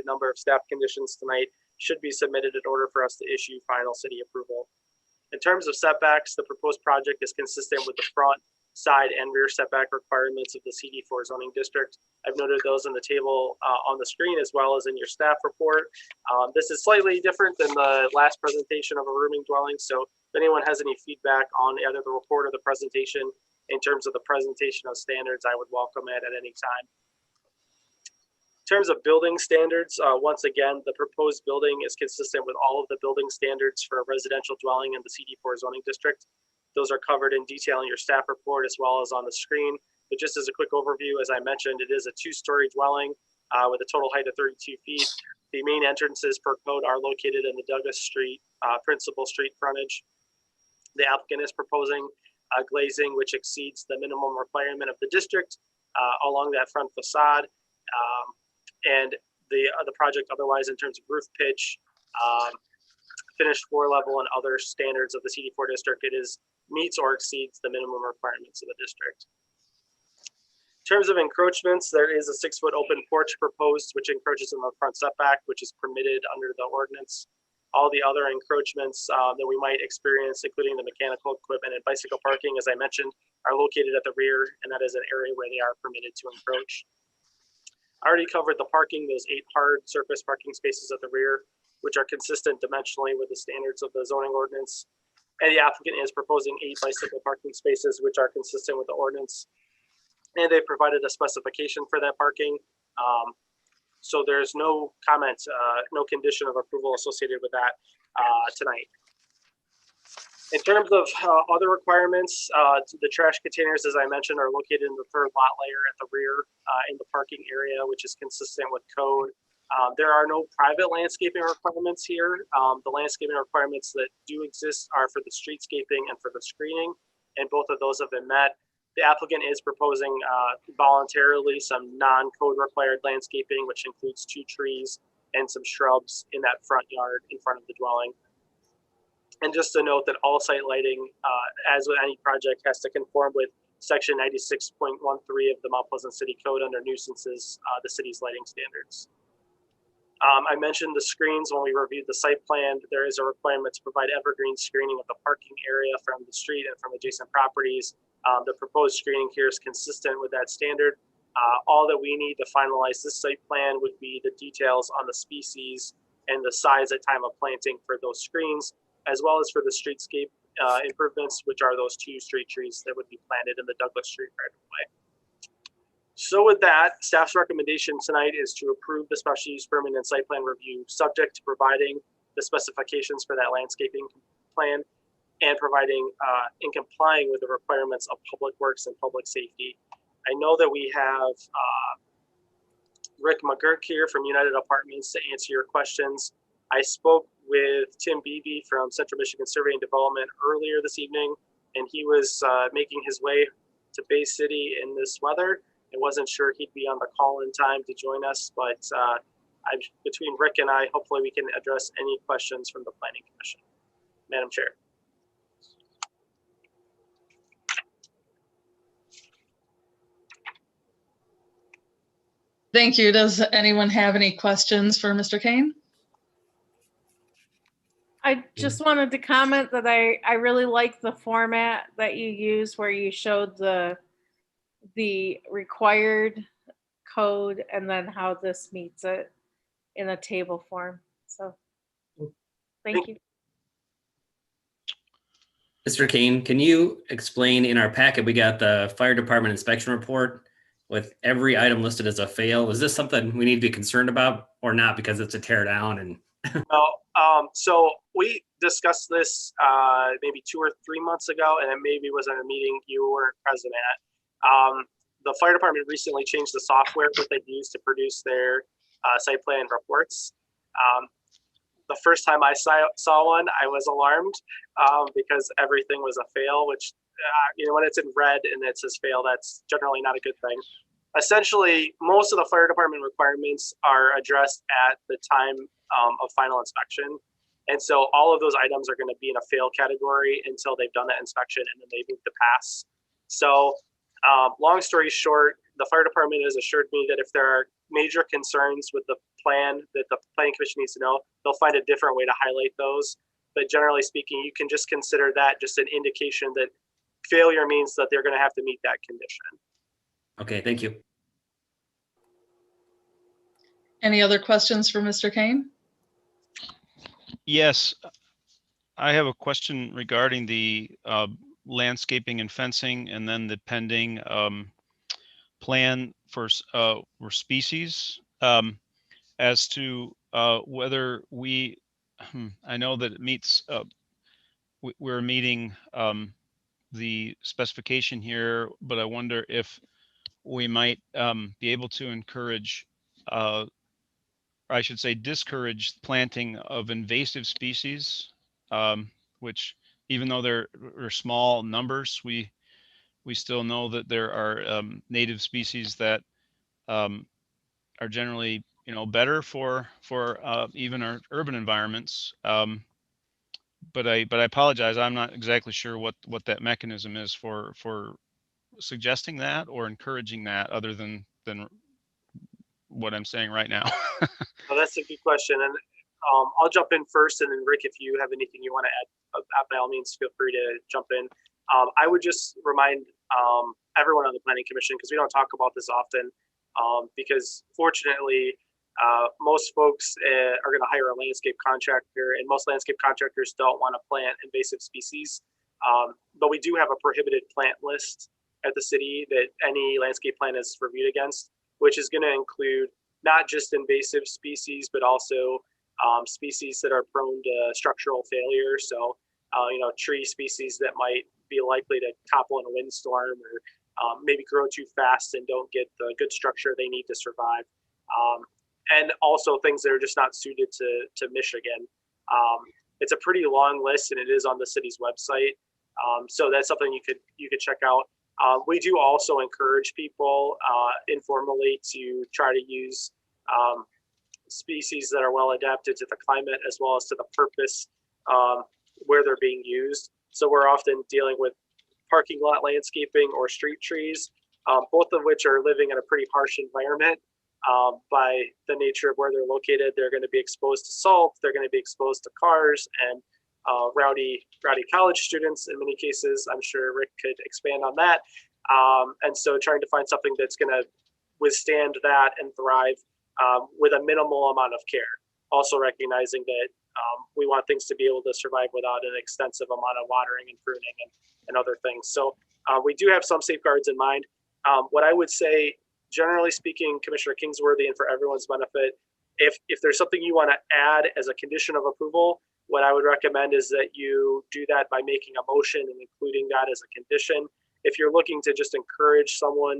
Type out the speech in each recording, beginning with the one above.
number of staff conditions tonight should be submitted in order for us to issue final city approval. In terms of setbacks, the proposed project is consistent with the front, side, and rear setback requirements of the CD4 zoning district. I've noted those in the table on the screen as well as in your staff report. This is slightly different than the last presentation of a rooming dwelling, so if anyone has any feedback on either the report or the presentation in terms of the presentation of standards, I would welcome it at any time. In terms of building standards, once again, the proposed building is consistent with all of the building standards for a residential dwelling in the CD4 zoning district. Those are covered in detail in your staff report as well as on the screen. But just as a quick overview, as I mentioned, it is a two-story dwelling with a total height of 32 feet. The main entrances per code are located in the Douglas Street principal street frontage. The applicant is proposing glazing which exceeds the minimum requirement of the district along that front facade. And the project otherwise in terms of roof pitch, finished floor level, and other standards of the CD4 district, it is meets or exceeds the minimum requirements of the district. In terms of encroachments, there is a 6-foot open porch proposed, which encroaches in the front setback, which is permitted under the ordinance. All the other encroachments that we might experience, including the mechanical equipment and bicycle parking, as I mentioned, are located at the rear, and that is an area where they are permitted to encroach. I already covered the parking, those 8 hard surface parking spaces at the rear, which are consistent dimensionally with the standards of the zoning ordinance. And the applicant is proposing 8 bicycle parking spaces, which are consistent with the ordinance. And they provided a specification for that parking. So there's no comment, no condition of approval associated with that tonight. In terms of other requirements, the trash containers, as I mentioned, are located in the 3rd lot layer at the rear in the parking area, which is consistent with code. There are no private landscaping requirements here. The landscaping requirements that do exist are for the streetscaping and for the screening, and both of those have been met. The applicant is proposing voluntarily some non-code required landscaping, which includes 2 trees and some shrubs in that front yard in front of the dwelling. And just to note that all site lighting, as with any project, has to conform with section 96.13 of the Mount Pleasant City Code under nuisances, the city's lighting standards. I mentioned the screens when we reviewed the site plan. There is a requirement to provide evergreen screening of the parking area from the street and from adjacent properties. The proposed screening here is consistent with that standard. All that we need to finalize this site plan would be the details on the species and the size at time of planting for those screens, as well as for the streetscape improvements, which are those 2 street trees that would be planted in the Douglas Street right of way. So with that, staff's recommendation tonight is to approve the special use permit and site plan review, subject to providing the specifications for that landscaping plan and providing and complying with the requirements of public works and public safety. I know that we have Rick McGurk here from United Apartments to answer your questions. I spoke with Tim Beebe from Central Michigan Survey and Development earlier this evening, and he was making his way to Bay City in this weather. I wasn't sure he'd be on the call in time to join us, but between Rick and I, hopefully we can address any questions from the Planning Commission. Madam Chair. Thank you. Does anyone have any questions for Mr. Kane? I just wanted to comment that I really like the format that you use where you showed the required code and then how this meets it in a table form. So thank you. Mr. Kane, can you explain, in our packet, we got the fire department inspection report with every item listed as a fail. Is this something we need to be concerned about or not because it's a tear down? And no, so we discussed this maybe 2 or 3 months ago, and it maybe was in a meeting you weren't present at. The fire department recently changed the software that they use to produce their site plan reports. The first time I saw one, I was alarmed because everything was a fail, which when it's in red and it says fail, that's generally not a good thing. Essentially, most of the fire department requirements are addressed at the time of final inspection. And so all of those items are going to be in a fail category until they've done that inspection and then they move to pass. So long story short, the fire department has assured me that if there are major concerns with the plan that the planning commission needs to know, they'll find a different way to highlight those. But generally speaking, you can just consider that just an indication that failure means that they're going to have to meet that condition. Okay, thank you. Any other questions for Mr. Kane? Yes, I have a question regarding the landscaping and fencing, and then the pending plan for species, as to whether we, I know that it meets, we're meeting the specification here, but I wonder if we might be able to encourage, or I should say discourage planting of invasive species, which even though they're small numbers, we still know that there are native species that are generally, better for even our urban environments. But I apologize, I'm not exactly sure what that mechanism is for suggesting that or encouraging that, other than what I'm saying right now. Well, that's a good question, and I'll jump in first, and then Rick, if you have anything you want to add, by all means, feel free to jump in. I would just remind everyone on the planning commission, because we don't talk about this often, because fortunately, most folks are going to hire a landscape contractor, and most landscape contractors don't want to plant invasive species. But we do have a prohibited plant list at the city that any landscape plan is reviewed against, which is going to include not just invasive species, but also species that are prone to structural failure. So, tree species that might be likely to topple in a windstorm, or maybe grow too fast and don't get the good structure they need to survive. And also things that are just not suited to Michigan. It's a pretty long list, and it is on the city's website. So that's something you could check out. We do also encourage people informally to try to use species that are well adapted to the climate as well as to the purpose where they're being used. So we're often dealing with parking lot landscaping or street trees, both of which are living in a pretty harsh environment. By the nature of where they're located, they're going to be exposed to salt, they're going to be exposed to cars and rowdy college students in many cases. I'm sure Rick could expand on that. And so trying to find something that's going to withstand that and thrive with a minimal amount of care. Also recognizing that we want things to be able to survive without an extensive amount of watering and pruning and other things. So we do have some safeguards in mind. What I would say, generally speaking, Commissioner Kingsworthy, and for everyone's benefit, if there's something you want to add as a condition of approval, what I would recommend is that you do that by making a motion and including that as a condition. If you're looking to just encourage someone,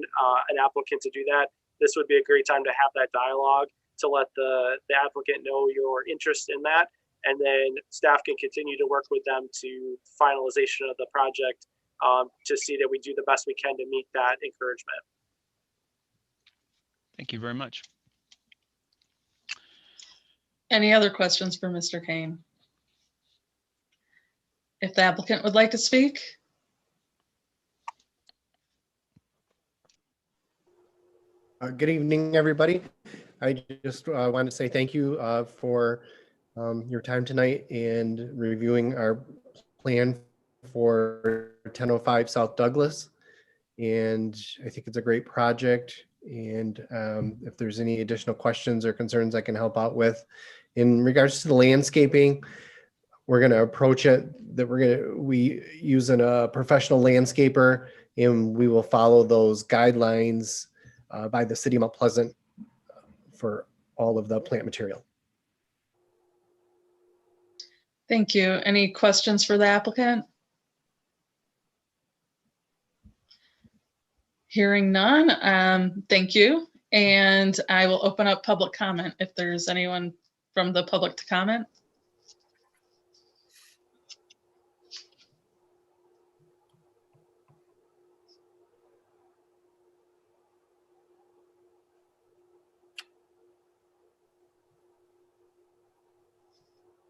an applicant, to do that, this would be a great time to have that dialogue to let the applicant know your interest in that. And then staff can continue to work with them to finalization of the project to see that we do the best we can to meet that encouragement. Thank you very much. Any other questions for Mr. Kane? If the applicant would like to speak? Good evening, everybody. I just want to say thank you for your time tonight and reviewing our plan for 1005 South Douglas. And I think it's a great project. And if there's any additional questions or concerns I can help out with. In regards to the landscaping, we're going to approach it that we use a professional landscaper, and we will follow those guidelines by the city of Mount Pleasant for all of the plant material. Thank you. Any questions for the applicant? Hearing none, thank you. And I will open up public comment if there's anyone from the public to comment.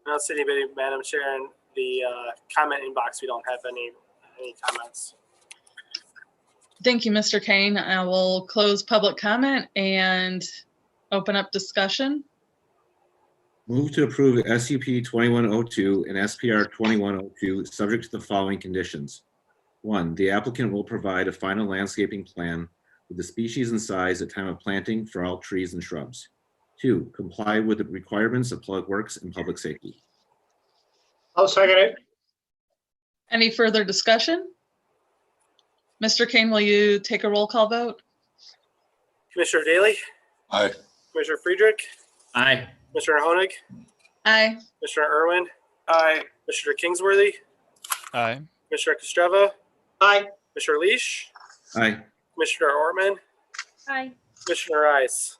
I don't see anybody, Madam Chair, in the comment inbox. We don't have any comments. Thank you, Mr. Kane. I will close public comment and open up discussion. Move to approve SUP 2102 and SPR 2102, subject to the following conditions. 1, the applicant will provide a final landscaping plan with the species and size at time of planting for all trees and shrubs. 2, comply with the requirements of Public Works and Public Safety. I'll second it. Any further discussion? Mr. Kane, will you take a roll call vote? Commissioner Daly, Aye. Commissioner Friedrich, Aye. Commissioner Honig, Aye. Commissioner Irwin. Aye. Commissioner Kingsworthy, Aye. Commissioner Kostreva, Aye. Commissioner Leash, Aye. Commissioner Ortman, Aye. Commissioner Rice.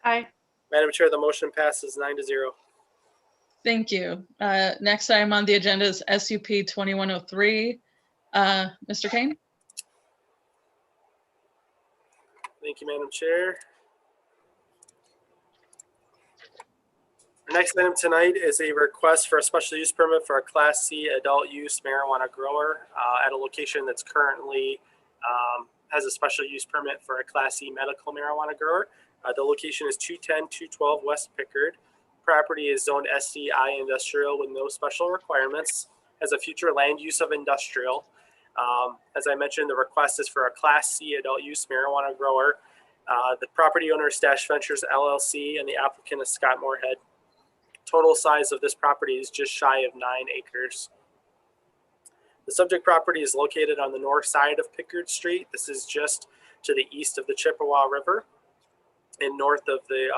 Aye. Madam Chair, the motion passes 9-0. Thank you. Next item on the agenda is SUP 2103. Mr. Kane? Thank you, Madam Chair. Our next item tonight is a request for a special use permit for a Class C adult use marijuana grower at a location that's currently has a special use permit for a Class C medical marijuana grower. The location is 210-212 West Pickard. Property is zoned SCI industrial with no special requirements. Has a future land use of industrial. As I mentioned, the request is for a Class C adult use marijuana grower. The property owner is Stash Ventures LLC and the applicant is Scott Moorhead. Total size of this property is just shy of 9 acres. The subject property is located on the north side of Pickard Street. This is just to the east of the Chippewa River and north of the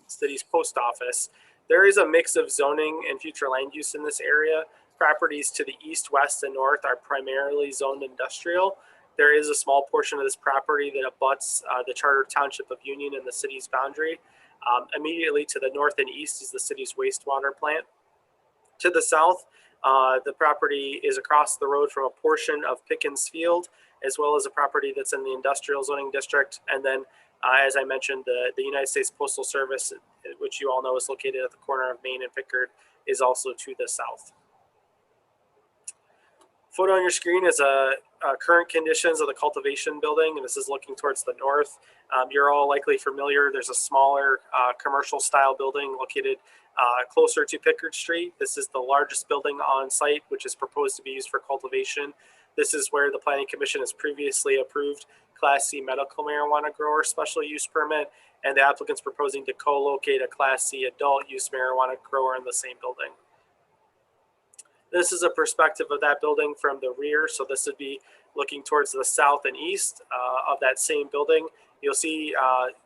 city's post office. There is a mix of zoning and future land use in this area. Properties to the east, west, and north are primarily zoned industrial. There is a small portion of this property that abuts the Charter Township of Union and the city's boundary. Immediately to the north and east is the city's wastewater plant. To the south, the property is across the road from a portion of Pickens Field, as well as a property that's in the industrial zoning district. And then, as I mentioned, the United States Postal Service, which you all know is located at the corner of Main and Pickard, is also to the south. Photo on your screen is current conditions of the cultivation building, and this is looking towards the north. You're all likely familiar. There's a smaller commercial style building located closer to Pickard Street. This is the largest building on site, which is proposed to be used for cultivation. This is where the Planning Commission has previously approved Class C medical marijuana grower special use permit, and the applicant's proposing to co-locate a Class C adult use marijuana grower in the same building. This is a perspective of that building from the rear. So this would be looking towards the south and east of that same building. You'll see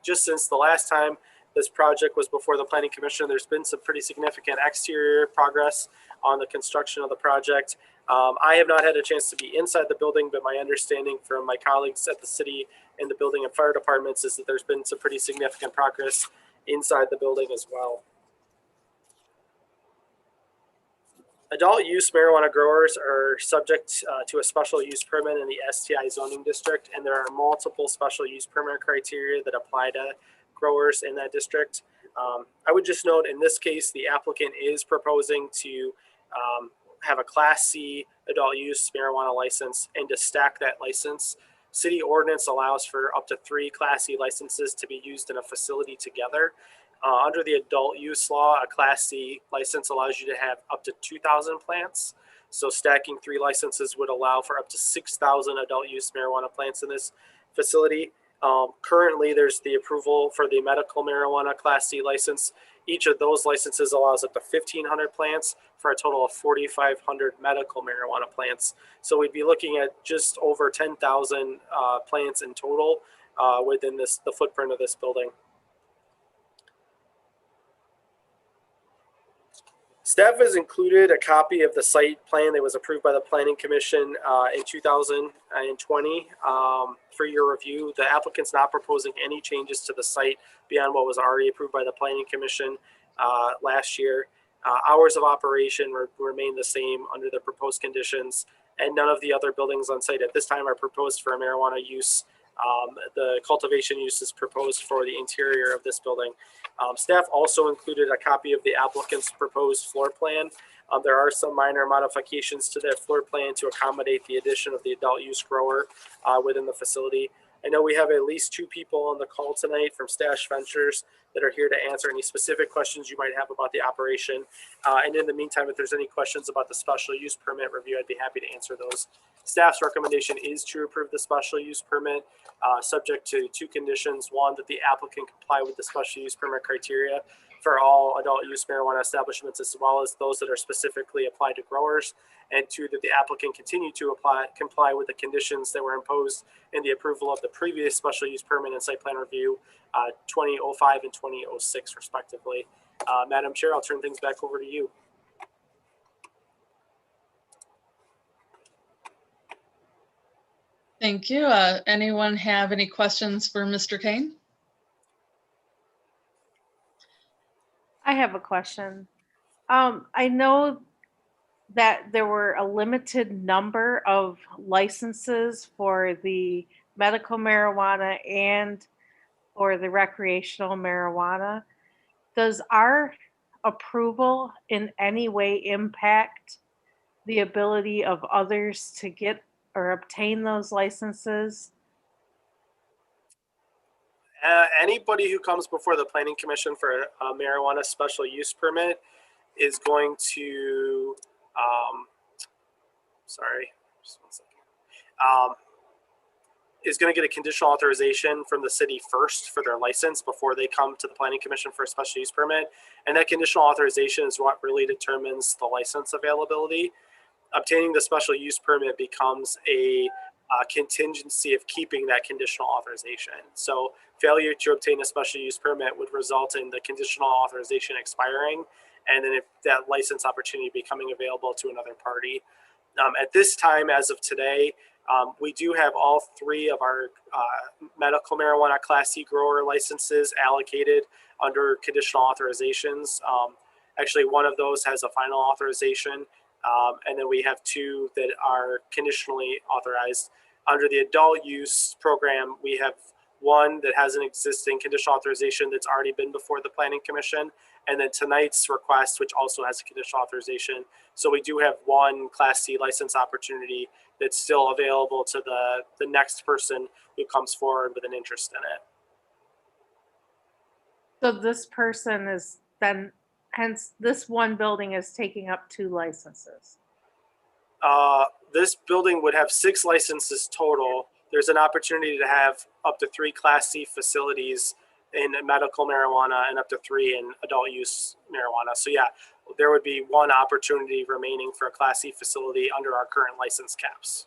just since the last time this project was before the Planning Commission, there's been some pretty significant exterior progress on the construction of the project. I have not had a chance to be inside the building, but my understanding from my colleagues at the city and the building and fire departments is that there's been some pretty significant progress inside the building as well. Adult use marijuana growers are subject to a special use permit in the STI zoning district, and there are multiple special use permit criteria that apply to growers in that district. I would just note in this case, the applicant is proposing to have a Class C adult use marijuana license and to stack that license. City ordinance allows for up to 3 Class C licenses to be used in a facility together. Under the adult use law, a Class C license allows you to have up to 2,000 plants. So stacking 3 licenses would allow for up to 6,000 adult use marijuana plants in this facility. Currently, there's the approval for the medical marijuana Class C license. Each of those licenses allows up to 1,500 plants for a total of 4,500 medical marijuana plants. So we'd be looking at just over 10,000 plants in total within the footprint of this building. Staff has included a copy of the site plan that was approved by the Planning Commission in 2020 for your review. The applicant's not proposing any changes to the site beyond what was already approved by the Planning Commission last year. Hours of operation remain the same under the proposed conditions, and none of the other buildings on site at this time are proposed for a marijuana use. The cultivation use is proposed for the interior of this building. Staff also included a copy of the applicant's proposed floor plan. There are some minor modifications to that floor plan to accommodate the addition of the adult use grower within the facility. I know we have at least 2 people on the call tonight from Stash Ventures that are here to answer any specific questions you might have about the operation. And in the meantime, if there's any questions about the special use permit review, I'd be happy to answer those. Staff's recommendation is to approve the special use permit, subject to 2 conditions. 1, that the applicant comply with the special use permit criteria for all adult use marijuana establishments, as well as those that are specifically applied to growers. And 2, that the applicant continue to comply with the conditions that were imposed in the approval of the previous special use permit and site plan review, 2005 and 2006 respectively. Madam Chair, I'll turn things back over to you. Thank you. Anyone have any questions for Mr. Kane? I have a question. I know that there were a limited number of licenses for the medical marijuana and for the recreational marijuana. Does our approval in any way impact the ability of others to get or obtain those licenses? Anybody who comes before the Planning Commission for a marijuana special use permit is going to, just 1 second, is going to get a conditional authorization from the city first for their license before they come to the Planning Commission for a special use permit. And that conditional authorization is what really determines the license availability. Obtaining the special use permit becomes a contingency of keeping that conditional authorization. So failure to obtain a special use permit would result in the conditional authorization expiring, and then if that license opportunity becoming available to another party. At this time, as of today, we do have all 3 of our medical marijuana Class C grower licenses allocated under conditional authorizations. Actually, one of those has a final authorization, and then we have 2 that are conditionally authorized. Under the adult use program, we have 1 that has an existing conditional authorization that's already been before the Planning Commission, and then tonight's request, which also has a conditional authorization. So we do have 1 Class C license opportunity that's still available to the next person who comes forward with an interest in it. So this person is then, hence this one building is taking up 2 licenses. This building would have 6 licenses total. There's an opportunity to have up to 3 Class C facilities in medical marijuana and up to 3 in adult use marijuana. So yeah, there would be 1 opportunity remaining for a Class C facility under our current license caps.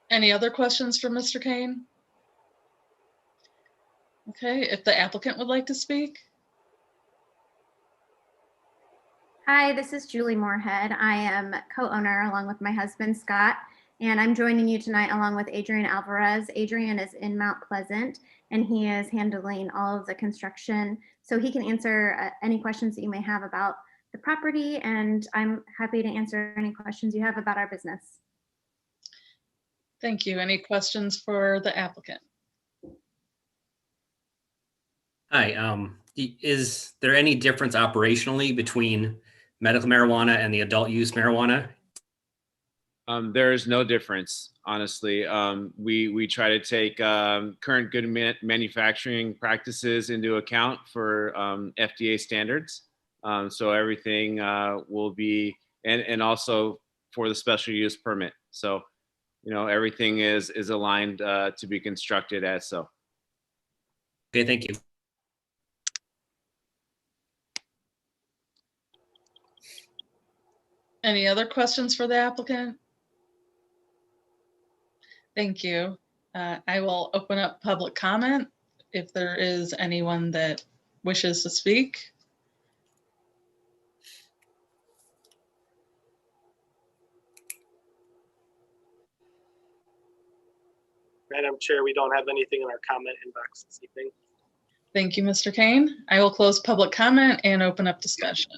Any other questions for Mr. Kane? Okay, if the applicant would like to speak. Hi, this is Julie Moorhead. I am co-owner along with my husband, Scott, and I'm joining you tonight along with Adrian Alvarez. Adrian is in Mount Pleasant, and he is handling all of the construction, so he can answer any questions that you may have about the property, and I'm happy to answer any questions you have about our business. Thank you. Any questions for the applicant? Hi, is there any difference operationally between medical marijuana and the adult use marijuana? There is no difference, honestly. We try to take current good manufacturing practices into account for FDA standards. So everything will be, and also for the special use permit. So, you know, everything is aligned to be constructed as so. Okay, thank you. Any other questions for the applicant? Thank you. I will open up public comment if there is anyone that wishes to speak. Madam Chair, we don't have anything in our comment inbox this evening. Thank you, Mr. Kane. I will close public comment and open up discussion.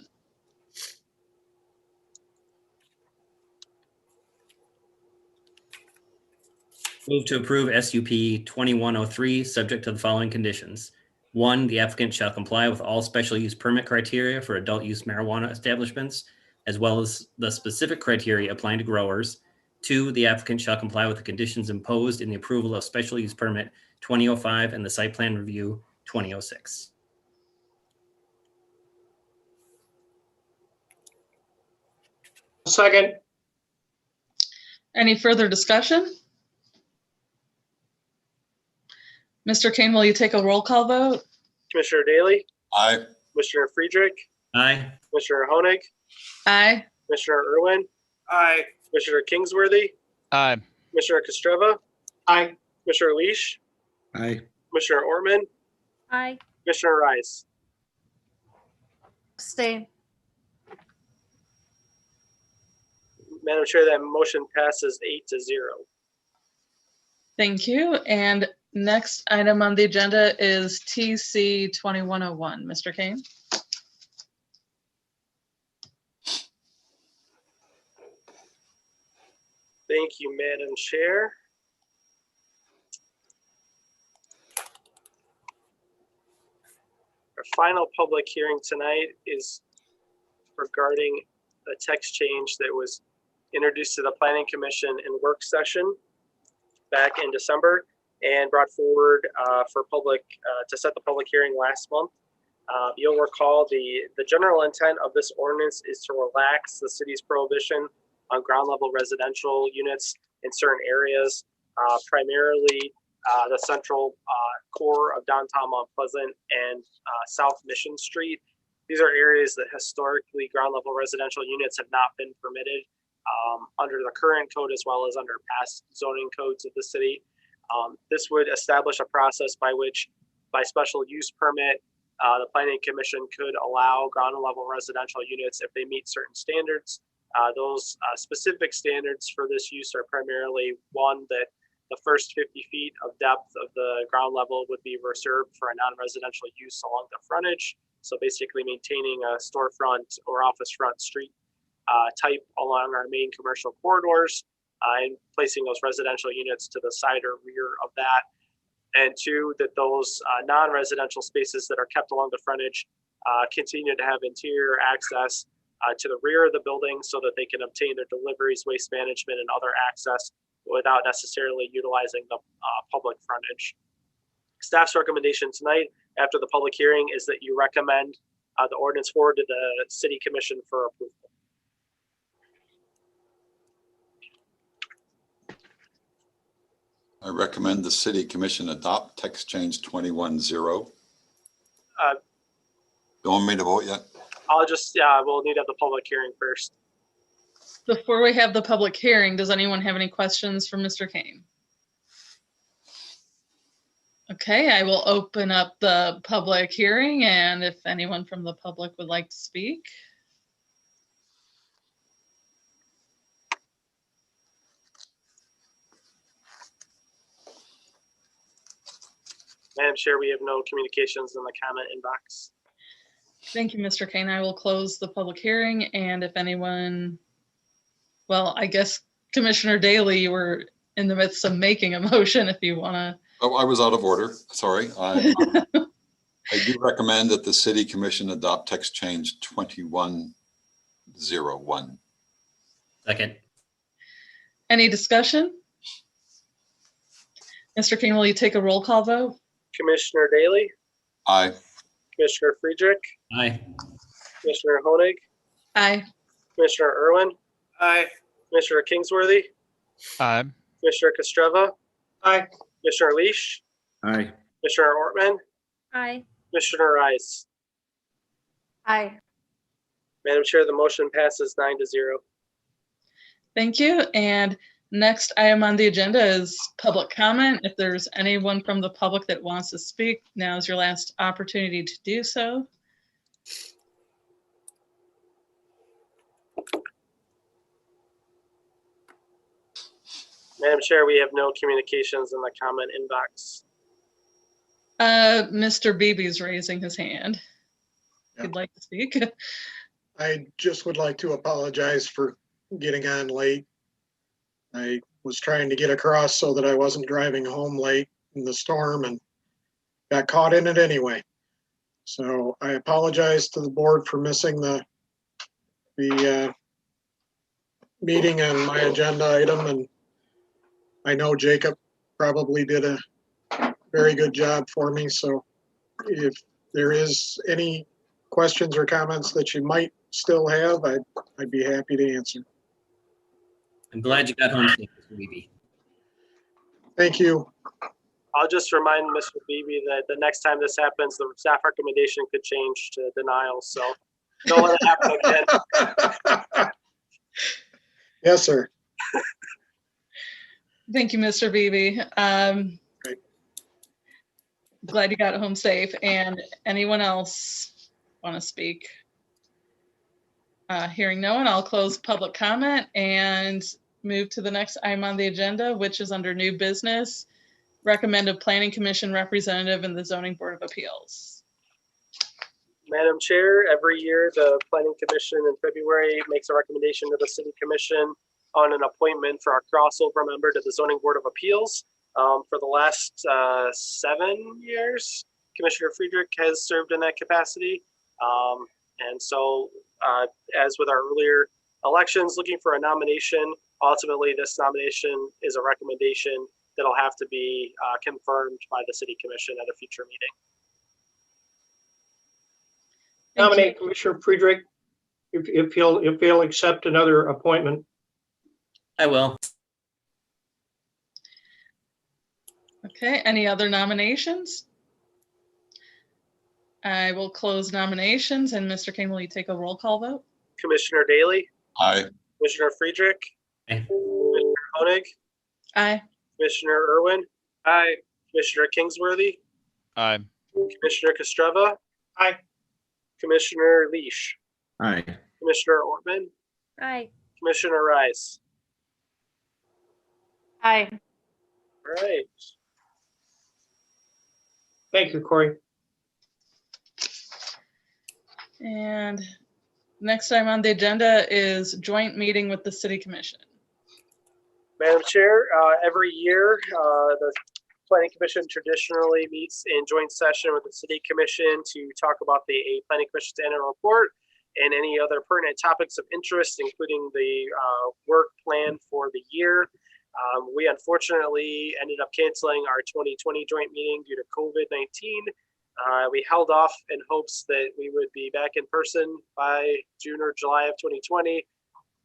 Move to approve SUP 2103, subject to the following conditions. 1, the applicant shall comply with all special use permit criteria for adult use marijuana establishments, as well as the specific criteria applying to growers. 2, the applicant shall comply with the conditions imposed in the approval of special use permit 2005 and the site plan review 2006. Second. Any further discussion? Mr. Kane, will you take a roll call vote? Commissioner Daly, Aye. Commissioner Friedrich, Aye. Commissioner Honig, Aye. Commissioner Irwin, Aye. Commissioner Kingsworthy, Aye. Commissioner Kostreva, Aye. Commissioner Leash, Aye. Commissioner Ortman, Aye. Commissioner Rice. Abstain. Madam Chair, that motion passes 8-0. Thank you. And next item on the agenda is TC 2101. Mr. Kane? Thank you, Madam Chair. Our final public hearing tonight is regarding a text change that was introduced to the Planning Commission in work session back in December and brought forward for public to set the public hearing last month. You'll recall the general intent of this ordinance is to relax the city's prohibition on ground level residential units in certain areas, primarily the central core of downtown Mount Pleasant and South Mission Street. These are areas that historically ground level residential units have not been permitted under the current code as well as under past zoning codes of the city. This would establish a process by which, by special use permit, the Planning Commission could allow ground level residential units if they meet certain standards. Those specific standards for this use are primarily one, that the first 50 feet of depth of the ground level would be reserved for a non-residential use along the frontage. So basically maintaining a storefront or office front street type along our main commercial corridors and placing those residential units to the side or rear of that. And 2, that those non-residential spaces that are kept along the frontage continue to have interior access to the rear of the building so that they can obtain their deliveries, waste management, and other access without necessarily utilizing the public frontage. Staff's recommendation tonight after the public hearing is that you recommend the ordinance forward to the City Commission for approval. I recommend the City Commission adopt text change 210. Don't want me to vote yet? I'll just, we'll need to have the public hearing first. Before we have the public hearing, does anyone have any questions for Mr. Kane? Okay, I will open up the public hearing, and if anyone from the public would like to speak. Madam Chair, we have no communications in the comment inbox. Thank you, Mr. Kane. I will close the public hearing, and if anyone, well, I guess Commissioner Daly, you were in the midst of making a motion if you want to. Oh, I was out of order. Sorry. I do recommend that the City Commission adopt text change 2101. Second. Any discussion? Mr. King, will you take a roll call vote? Commissioner Daly, Aye. Commissioner Friedrich, Aye. Commissioner Honig, Aye. Commissioner Irwin, Aye. Commissioner Kingsworthy, Aye. Commissioner Kostreva, Aye. Commissioner Leash, Aye. Commissioner Ortman, Aye. Commissioner Rice. Aye. Madam Chair, the motion passes 9-0. Thank you. And next item on the agenda is public comment. If there's anyone from the public that wants to speak, now is your last opportunity to do so. Madam Chair, we have no communications in the comment inbox. Mr. Beebe's raising his hand. If you'd like to speak. I just would like to apologize for getting on late. I was trying to get across so that I wasn't driving home late in the storm and got caught in it anyway. So I apologize to the board for missing the meeting and my agenda item, and I know Jacob probably did a very good job for me. So if there is any questions or comments that you might still have, I'd be happy to answer. I'm glad you got home safe, Mr. Beebe. Thank you. I'll just remind Mr. Beebe that the next time this happens, the staff recommendation could change to denial. So don't let it happen again. Yes, sir. Thank you, Mr. Beebe. Great. Glad you got home safe. And anyone else want to speak? Hearing no one, I'll close public comment and move to the next item on the agenda, which is under new business. Recommended Planning Commission representative in the Zoning Board of Appeals. Madam Chair, every year the Planning Commission in February makes a recommendation to the City Commission on an appointment for our crossover member to the Zoning Board of Appeals. For the last 7 years, Commissioner Friedrich has served in that capacity. And so as with our earlier elections, looking for a nomination, ultimately this nomination is a recommendation that'll have to be confirmed by the City Commission at a future meeting. Thank you. Nominate Commissioner Friedrich if he'll accept another appointment. I will. Okay, any other nominations? I will close nominations, and Mr. Kane, will you take a roll call vote? Commissioner Daly, Aye. Commissioner Friedrich, Aye. Commissioner Honig, Aye. Commissioner Irwin, aye. Commissioner Kingsworthy, Aye. Commissioner Kostreva, Aye. Commissioner Leash, Aye. Commissioner Ortman, Aye. Commissioner Rice. Aye. All right. Thank you, Corey. And next item on the agenda is joint meeting with the City Commission. Madam Chair, every year, the Planning Commission traditionally meets in joint session with the City Commission to talk about the Planning Commission's annual report and any other pertinent topics of interest, including the work plan for the year. We unfortunately ended up canceling our 2020 joint meeting due to COVID-19. We held off in hopes that we would be back in person by June or July of 2020.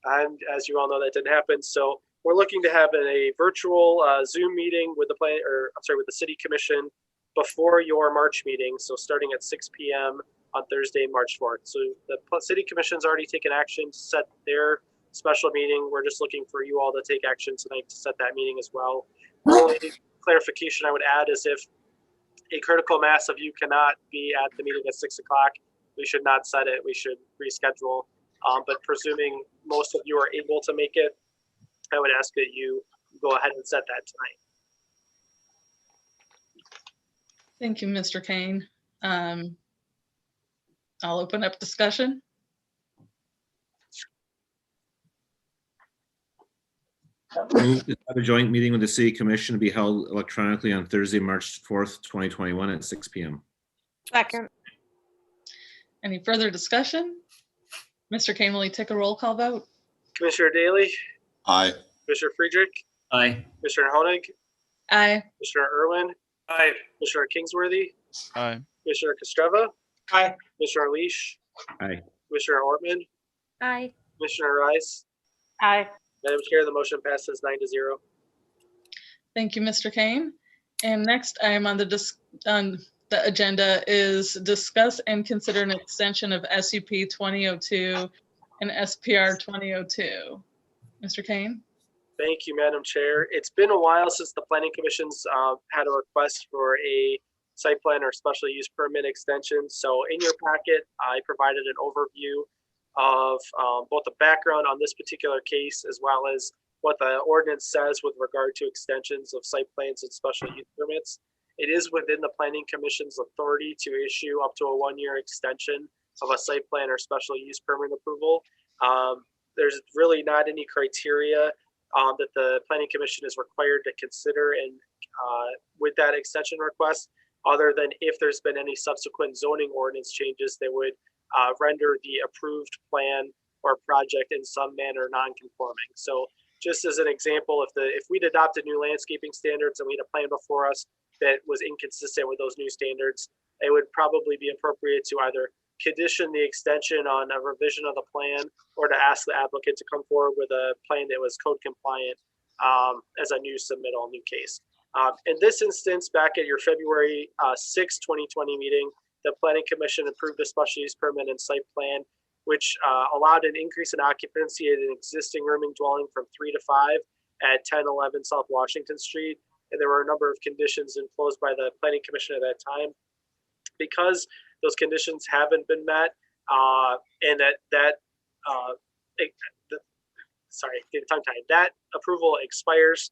And as you all know, that didn't happen. So we're looking to have a virtual Zoom meeting with with the City Commission before your March meeting. So starting at 6 p.m. on Thursday, March 4th. So the City Commission's already taken action to set their special meeting. We're just looking for you all to take action tonight to set that meeting as well. The only clarification I would add is if a critical mass of you cannot be at the meeting at 6 o'clock, we should not set it. We should reschedule. But presuming most of you are able to make it, I would ask that you go ahead and set that tonight. Thank you, Mr. Kane. I'll open up discussion. Move to have a joint meeting with the City Commission to be held electronically on Thursday, March 4th, 2021 at 6 p.m. Second. Any further discussion? Mr. Kane, will you take a roll call vote? Commissioner Daly, Aye. Commissioner Friedrich, Aye. Commissioner Honig, Aye. Commissioner Irwin, aye. Commissioner Kingsworthy, Aye. Commissioner Kostreva, Aye. Commissioner Leash, Aye. Commissioner Ortman, Aye. Commissioner Rice. Aye. Madam Chair, the motion passes 9-0. Thank you, Mr. Kane. And next item on the agenda is discuss and consider an extension of SUP 2002 and SPR 2002. Mr. Kane? Thank you, Madam Chair. It's been a while since the Planning Commission's had a request for a site plan or special use permit extension. So in your packet, I provided an overview of both the background on this particular case, as well as what the ordinance says with regard to extensions of site plans and special use permits. It is within the Planning Commission's authority to issue up to a 1-year extension of a site plan or special use permit approval. There's really not any criteria that the planning commission is required to consider and with that extension request, other than if there's been any subsequent zoning ordinance changes that would render the approved plan or project in some manner non-conforming. So just as an example, if we'd adopted new landscaping standards and we had a plan before us that was inconsistent with those new standards, it would probably be appropriate to either condition the extension on a revision of the plan or to ask the applicant to come forward with a plan that was code compliant as a new submittal, new case. In this instance, back at your February 6, 2020 meeting, the Planning Commission approved a special use permit and site plan, which allowed an increase in occupancy at an existing rooming dwelling from 3 to 5 at 1011 South Washington Street. And there were a number of conditions imposed by the Planning Commission at that time. Because those conditions haven't been met, and that approval expires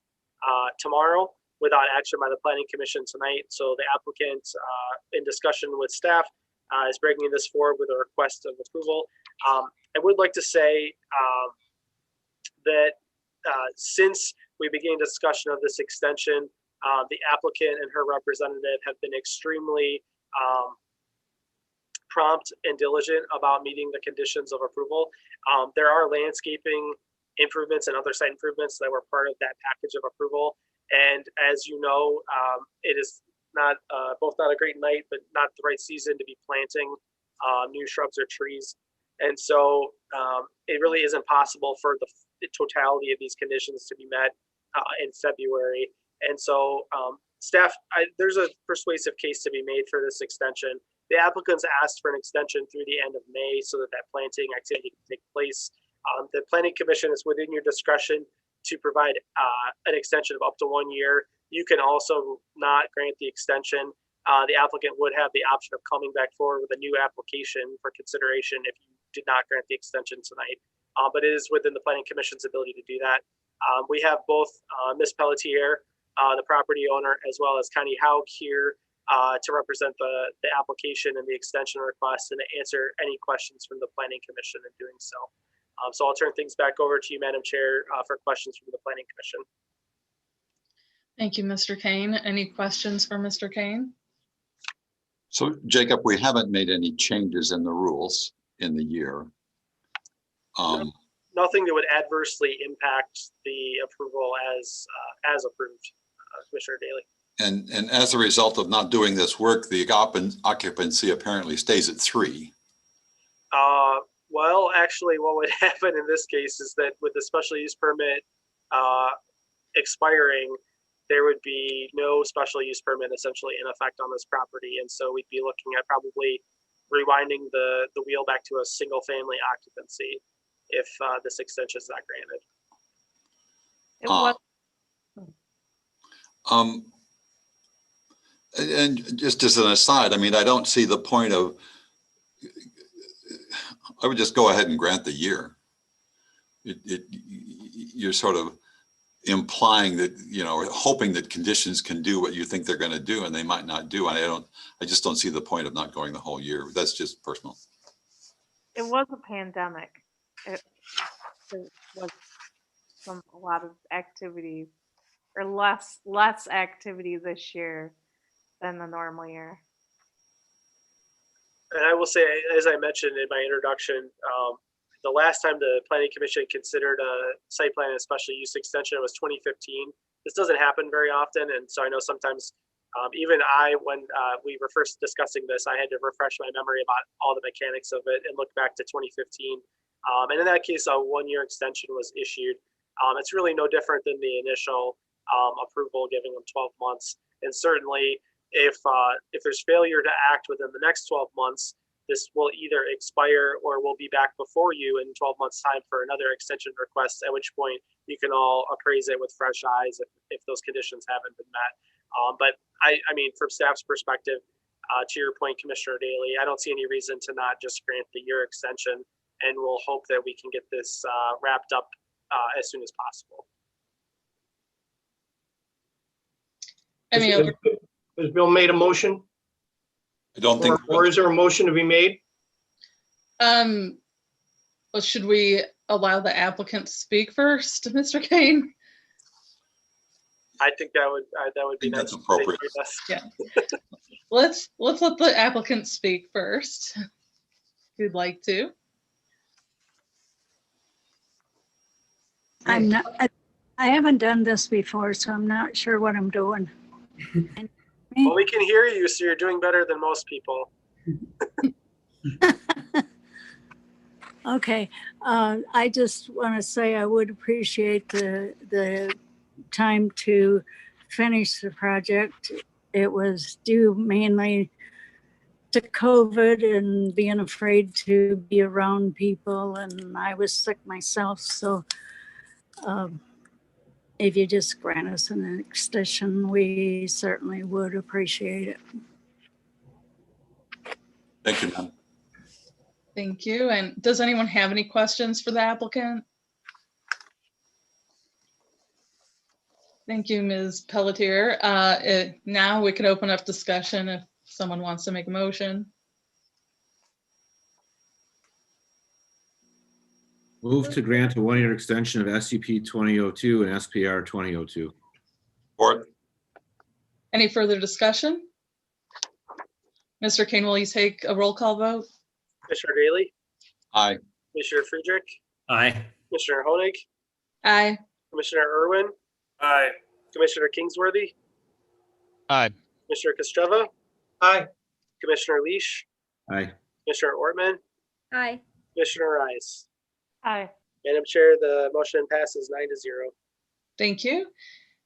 tomorrow without action by the Planning Commission tonight. So the applicant, in discussion with staff, is bringing this forward with a request of approval. I would like to say that since we began discussion of this extension, the applicant and her representative have been extremely prompt and diligent about meeting the conditions of approval. There are landscaping improvements and other site improvements that were part of that package of approval. And as you know, it is not both not a great night, but not the right season to be planting new shrubs or trees. And so it really isn't possible for the totality of these conditions to be met in February. And so staff, there's a persuasive case to be made for this extension. The applicants asked for an extension through the end of May so that planting activity can take place. The Planning Commission is within your discretion to provide an extension of up to 1 year. You can also not grant the extension. The applicant would have the option of coming back forward with a new application for consideration if you did not grant the extension tonight. But it is within the Planning Commission's ability to do that. We have both Ms. Pelletier, the property owner, as well as Connie Haug here to represent the application and the extension request and to answer any questions from the Planning Commission in doing so. So I'll turn things back over to you, Madam Chair, for questions from the Planning Commission. Thank you, Mr. Kane. Any questions for Mr. Kane? So Jacob, we haven't made any changes in the rules in the year. Nothing that would adversely impact the approval as approved, Commissioner Daly. And as a result of not doing this work, the occupancy apparently stays at 3. Well, actually, what would happen in this case is that with the special use permit expiring, there would be no special use permit essentially in effect on this property. And so we'd be looking at probably rewinding the wheel back to a single family occupancy if this extension is not granted. It was, and just as an aside, I mean, I don't see the point of, I would just go ahead and grant the year. You're sort of implying that, you know, hoping that conditions can do what you think they're going to do and they might not do. And I just don't see the point of not going the whole year. That's just personal. it was a pandemic. It was a lot of activity or less activity this year than the normal year. And I will say, as I mentioned in my introduction, the last time the Planning Commission considered a site plan and special use extension was 2015. This doesn't happen very often, and so I know sometimes even when we were first discussing this, I had to refresh my memory about all the mechanics of it and look back to 2015. And in that case, a 1-year extension was issued. It's really no different than the initial approval, giving them 12 months. And certainly, if there's failure to act within the next 12 months, this will either expire or we'll be back before you in 12 months' time for another extension request, at which point you can all appraise it with fresh eyes if those conditions haven't been met. But I mean, from staff's perspective, to your point, Commissioner Daly, I don't see any reason to not just grant the year extension, and we'll hope that we can get this wrapped up as soon as possible. Any other? Has Bill made a motion? I don't think. Or is there a motion to be made? Well, should we allow the applicant to speak first, Mr. Kane? I think that would be think that's nice. appropriate. Yes. Yeah. Let's let the applicant speak first, if you'd like to. I'm not, I haven't done this before, so I'm not sure what I'm doing. Well, we can hear you, so you're doing better than most people. Okay, I just want to say I would appreciate the time to finish the project. It was due mainly to COVID and being afraid to be around people, and I was sick myself, so if you just grant us an extension, we certainly would appreciate it. Thank you, ma'am. Thank you. And does anyone have any questions for the applicant? Thank you, Ms. Pelletier. Now we can open up discussion if someone wants to make a motion. Move to grant a 1-year extension of SCP 2002 and SPR 2002. Support. Any further discussion? Mr. Kane, will you take a roll call vote? Commissioner Daly, Aye. Commissioner Friedrich, Aye. Commissioner Honig, Aye. Commissioner Irwin. Aye. Commissioner Kingsworthy, Aye. Commissioner Kostreva, Aye. Commissioner Leash, Aye. Commissioner Ortman, Aye. Commissioner Rice. Aye. Madam Chair, the motion passes 9-0. Thank you.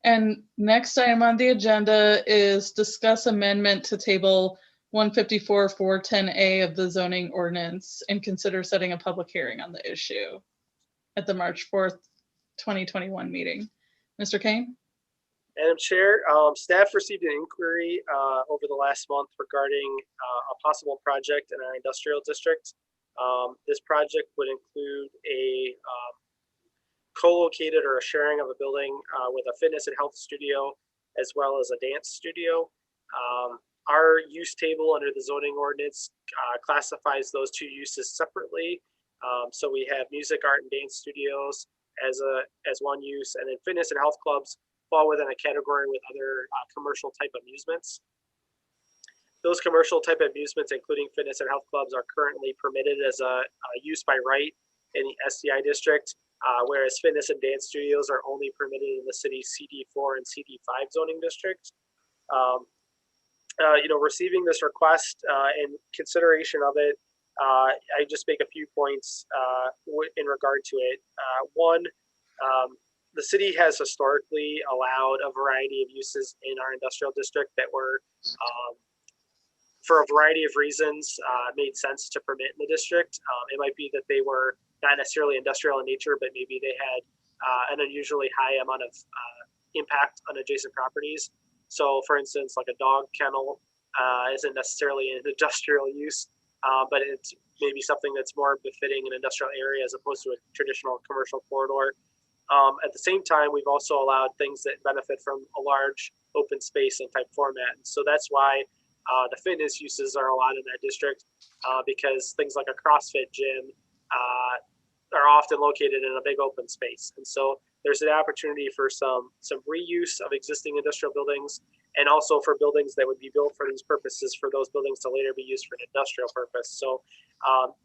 And next item on the agenda is discuss amendment to table 154-410A of the zoning ordinance and consider setting a public hearing on the issue at the March 4th, 2021 meeting. Mr. Kane? Madam Chair, staff received an inquiry over the last month regarding a possible project in our industrial district. This project would include a co-located or a sharing of a building with a fitness and health studio, as well as a dance studio. Our use table under the zoning ordinance classifies those two uses separately. So we have music, art, and dance studios as one use, and then fitness and health clubs fall within a category with other commercial type amusements. Those commercial type amusements, including fitness and health clubs, are currently permitted as a use by right in the SCI district, whereas fitness and dance studios are only permitted in the city's CD4 and CD5 zoning district. Receiving this request and consideration of it, I just make a few points in regard to it. One, the city has historically allowed a variety of uses in our industrial district that were, for a variety of reasons, made sense to permit in the district. It might be that they were not necessarily industrial in nature, but maybe they had an unusually high amount of impact on adjacent properties. So, for instance, like a dog kennel isn't necessarily an industrial use, but it's maybe something that's more befitting an industrial area as opposed to a traditional commercial corridor. At the same time, we've also allowed things that benefit from a large open space and type format. And so that's why the fitness uses are allowed in that district, because things like a CrossFit gym are often located in a big open space. And so there's an opportunity for some reuse of existing industrial buildings, and also for buildings that would be built for these purposes, for those buildings to later be used for an industrial purpose. So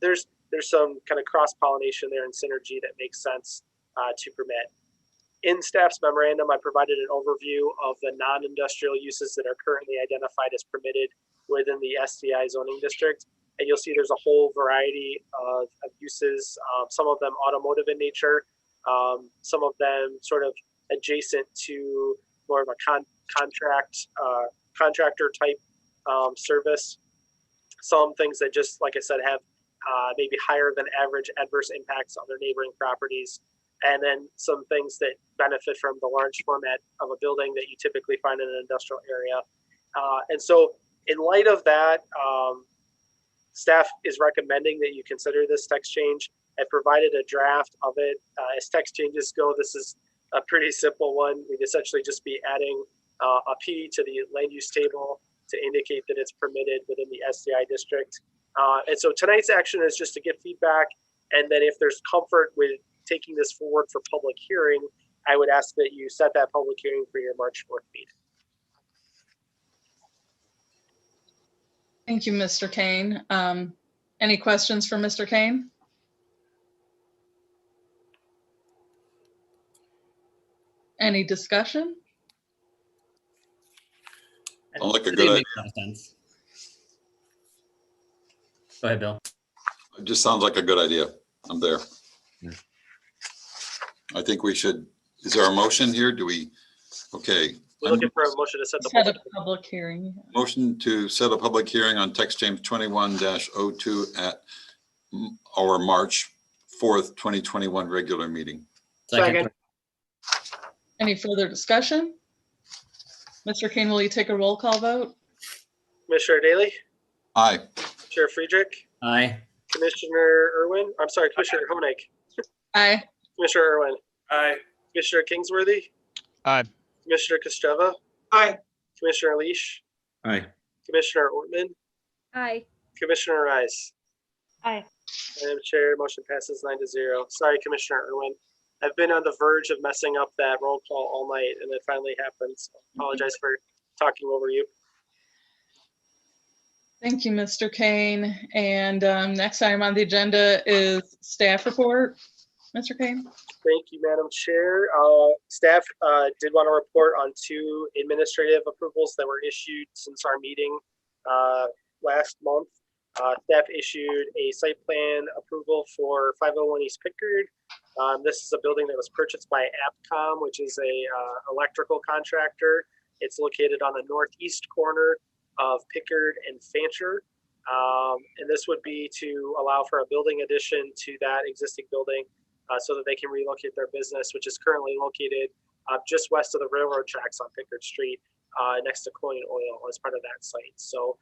there's some kind of cross-pollination there and synergy that makes sense to permit. In staff's memorandum, I provided an overview of the non-industrial uses that are currently identified as permitted within the SCI zoning district. And you'll see there's a whole variety of uses, some of them automotive in nature, some of them sort of adjacent to more of a contractor type service. Some things that just, like I said, have maybe higher than average adverse impacts on their neighboring properties. And then some things that benefit from the large format of a building that you typically find in an industrial area. And so in light of that, staff is recommending that you consider this text change. I provided a draft of it. As text changes go, this is a pretty simple one. We'd essentially just be adding a P to the land use table to indicate that it's permitted within the SCI district. And so tonight's action is just to get feedback And then if there's comfort with taking this forward for public hearing, I would ask that you set that public hearing for your March 4th meeting. Thank you, Mr. Kane. Any questions for Mr. Kane? Any discussion? Sounds like a It good idea. makes a lot of sense. Go ahead, Bill. It just sounds like a good idea. I'm there. Yeah. I think we should, is there a motion here? Do we, okay. We're looking for a motion to set the Set a public. public hearing. Motion to set a public hearing on text James 21-02 at our March 4th, 2021 regular meeting. Second. Any further discussion? Mr. Kane, will you take a roll call vote? Commissioner Daly, Aye. Chair Friedrich, Aye. Commissioner Irwin, I'm sorry, Commissioner Honig, Aye. Commissioner Irwin, Aye. Commissioner Kingsworthy, Aye. Commissioner Kostreva, Aye. Commissioner Leash, Aye. Commissioner Ortman, Aye. Commissioner Rice. Aye. Madam Chair, motion passes 9-0. Sorry, Commissioner Irwin. I've been on the verge of messing up that roll call all night, and it finally happened. So apologize for talking over you. Thank you, Mr. Kane. And next item on the agenda is staff report. Mr. Kane? Thank you, Madam Chair. Staff did want to report on 2 administrative approvals that were issued since our meeting last month. Staff issued a site plan approval for 501 East Pickard. This is a building that was purchased by AppCom, which is a electrical contractor. It's located on the northeast corner of Pickard and Fancher. And this would be to allow for a building addition to that existing building so that they can relocate their business, which is currently located just west of the railroad tracks on Pickard Street, next to Colonial Oil as part of that site. So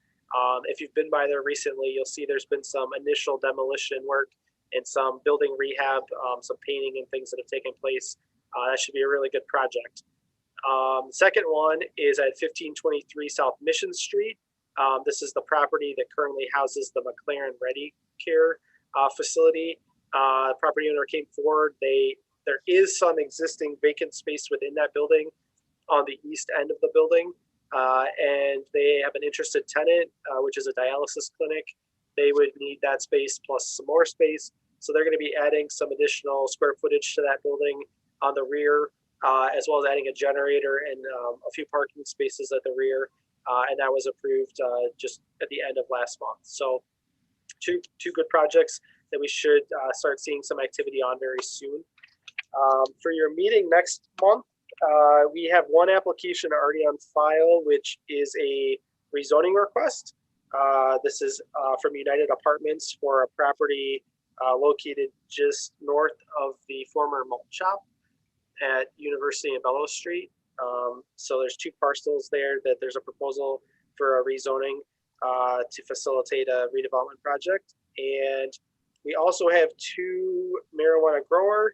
if you've been by there recently, you'll see there's been some initial demolition work and some building rehab, some painting and things that have taken place. That should be a really good project. Second one is at 1523 South Mission Street. This is the property that currently houses the McLaren Ready Care facility. Property owner came forward. There is some existing vacant space within that building on the east end of the building. And they have an interested tenant, which is a dialysis clinic. They would need that space plus some more space. So they're going to be adding some additional square footage to that building on the rear, as well as adding a generator and a few parking spaces at the rear. And that was approved just at the end of last month. So two good projects that we should start seeing some activity on very soon. For your meeting next month, we have one application already on file, which is a rezoning request. This is from United Apartments for a property located just north of the former malt shop at University and Bellows Street. So there's 2 parcels there that there's a proposal for a rezoning to facilitate a redevelopment project. And we also have 2 marijuana grower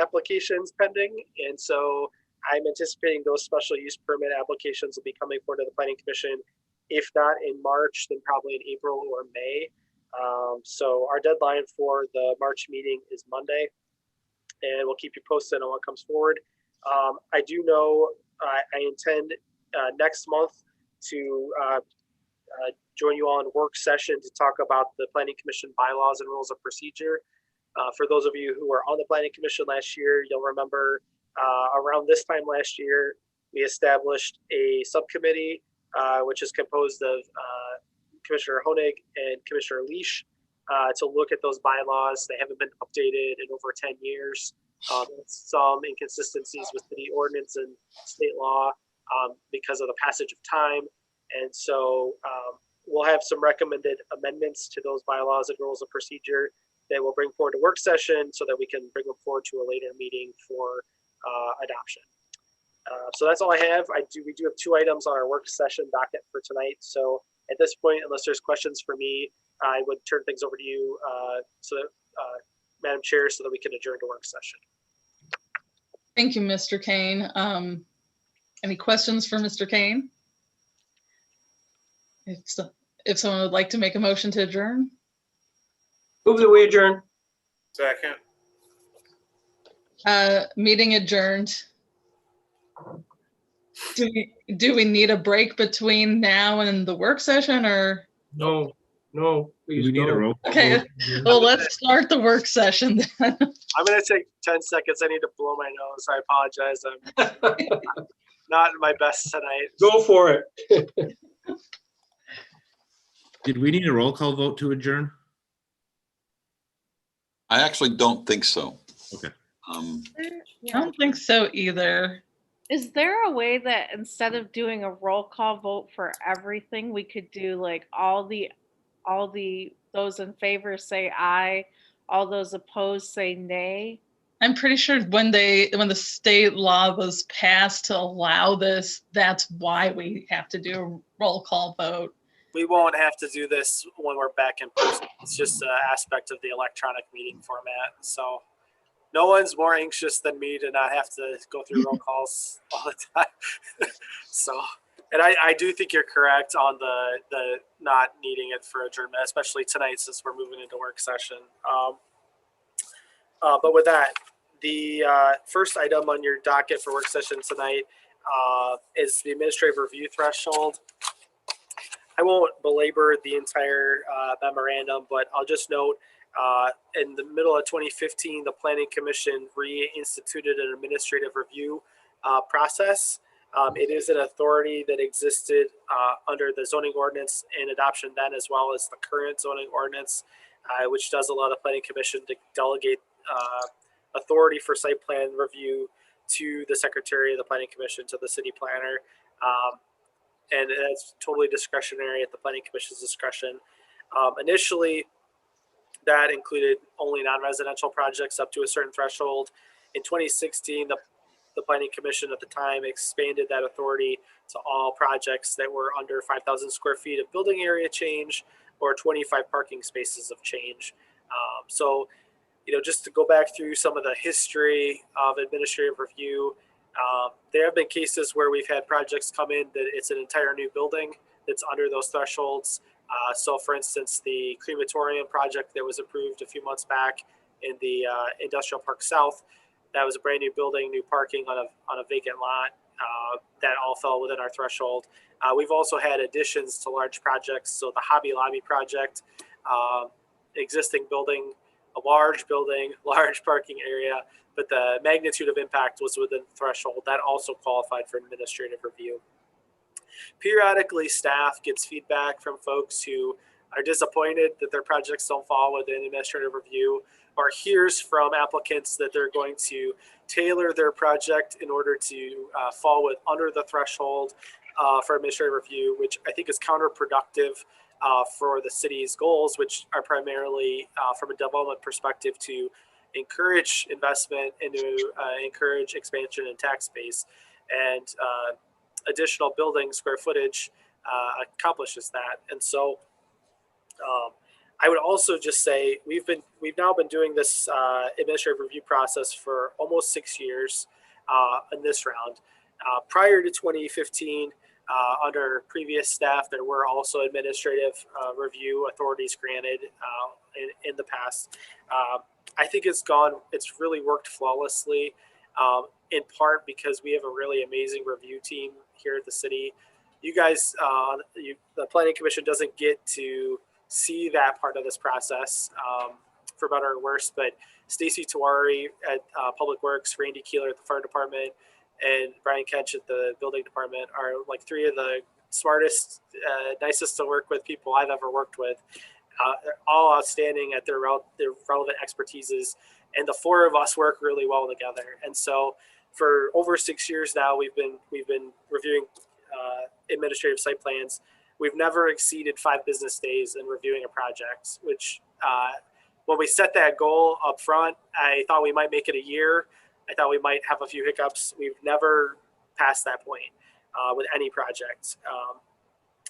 applications pending. And so I'm anticipating those special use permit applications will be coming forward to the Planning Commission, if not in March, then probably in April or May. So our deadline for the March meeting is Monday, and we'll keep you posted on what comes forward. I do know I intend next month to join you all in work session to talk about the Planning Commission bylaws and rules of procedure. For those of you who were on the Planning Commission last year, you'll remember around this time last year, we established a subcommittee, which is composed of Commissioner Honig and Commissioner Leash, to look at those bylaws. They haven't been updated in over 10 years. Some inconsistencies with city ordinance and state law because of the passage of time. And so we'll have some recommended amendments to those bylaws and rules of procedure that we'll bring forward to work session so that we can bring them forward to a later meeting for adoption. So that's all I have. We do have 2 items on our work session docket for tonight. So at this point, unless there's questions for me, I would turn things over to you, Madam Chair, so that we can adjourn to work session. Thank you, Mr. Kane. Any questions for Mr. Kane? If someone would like to make a motion to adjourn? Move that we adjourn. Second. Meeting adjourned. Do we need a break between now and the work session, or? No, Do please we need a don't. roll? Okay, well, let's start the work session then. I'm gonna take 10 seconds. I need to blow my nose. I apologize. I'm not my best tonight. Go for it. Did we need a roll call vote to adjourn? I actually don't think so. Okay. I don't think so either. Is there a way that instead of doing a roll call vote for everything, we could do like all the those in favor say aye, all those opposed say nay? I'm pretty sure when the state law was passed to allow this, that's why we have to do a roll call vote. We won't have to do this when we're back in person. It's just an aspect of the electronic meeting format. So no one's more anxious than me to not have to go through roll calls all the time. So, and I do think you're correct on the not needing it for adjournment, especially tonight since we're moving into work session. But with that, the first item on your docket for work session tonight is the administrative review threshold. I won't belabor the entire memorandum, but I'll just note in the middle of 2015, the Planning Commission reinstituted an administrative review process. It is an authority that existed under the zoning ordinance and adoption then, as well as the current zoning ordinance, which does allow the Planning Commission to delegate authority for site plan review to the Secretary of the Planning Commission, to the city planner. And it's totally discretionary at the Planning Commission's discretion. Initially, that included only non-residential projects up to a certain threshold. In 2016, the Planning Commission at the time expanded that authority to all projects that were under 5,000 square feet of building area change or 25 parking spaces of change. So, just to go back through some of the history of administrative review, there have been cases where we've had projects come in that it's an entire new building that's under those thresholds. So for instance, the crematorium project that was approved a few months back in the Industrial Park South, that was a brand new building, new parking on a vacant lot. That all fell within our threshold. We've also had additions to large projects. So the Hobby Lobby project, existing building, a large building, large parking area, but the magnitude of impact was within the threshold. That also qualified for administrative review. Periodically, staff gets feedback from folks who are disappointed that their projects don't fall within administrative review, or hears from applicants that they're going to tailor their project in order to fall under the threshold for administrative review, which I think is counterproductive for the city's goals, which are primarily from a development perspective to encourage investment and to encourage expansion in tax base. And additional building square footage accomplishes that. And so I would also just say we've now been doing this administrative review process for almost 6 years in this round. Prior to 2015, under previous staff, there were also administrative review authorities granted in the past. I think it's really worked flawlessly, in part because we have a really amazing review team here at the city. You guys, the Planning Commission doesn't get to see that part of this process, for better or worse, but Stacy Tawari at Public Works, Randy Keeler at the Fire Department, and Brian Kench at the Building Department are like three of the smartest, nicest to work with people I've ever worked with. They're all outstanding at their relevant expertises, and the four of us work really well together. And so, for over 6 years now, we've been reviewing administrative site plans. We've never exceeded 5 business days in reviewing a project, which when we set that goal up front, I thought we might make it a year. I thought we might have a few hiccups. We've never passed that point with any project.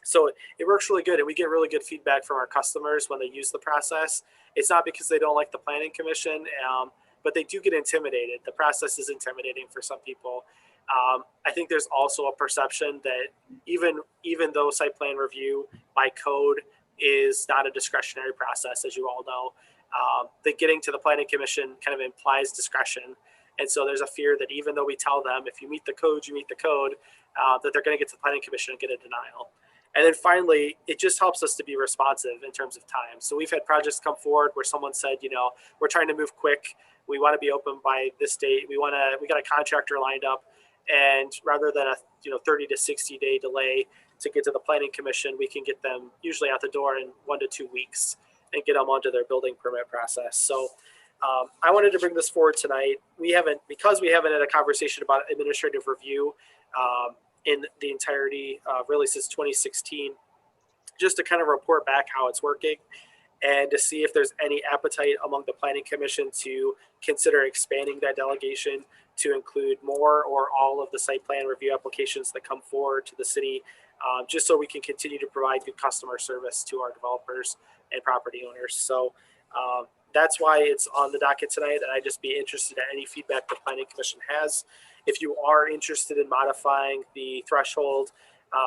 So it works really good, and we get really good feedback from our customers when they use the process. It's not because they don't like the Planning Commission, but they do get intimidated. The process is intimidating for some people. I think there's also a perception that even though site plan review by code is not a discretionary process, as you all know, that getting to the planning commission kind of implies discretion. And so there's a fear that even though we tell them, if you meet the code, you meet the code, that they're going to get to the planning commission and get a denial. And then finally, it just helps us to be responsive in terms of time. So we've had projects come forward where someone said, you know, we're trying to move quick. We want to be open by this date. We got a contractor lined up, and rather than a 30 to 60 day delay to get to the planning commission, we can get them usually out the door in 1 to 2 weeks and get them onto their building permit process. So I wanted to bring this forward tonight. Because we haven't had a conversation about administrative review in the entirety, really since 2016, just to kind of report back how it's working and to see if there's any appetite among the planning commission to consider expanding that delegation to include more or all of the site plan review applications that come forward to the city, just so we can continue to provide good customer service to our developers and property owners. So that's why it's on the docket tonight, and I'd just be interested in any feedback the planning commission has. If you are interested in modifying the threshold,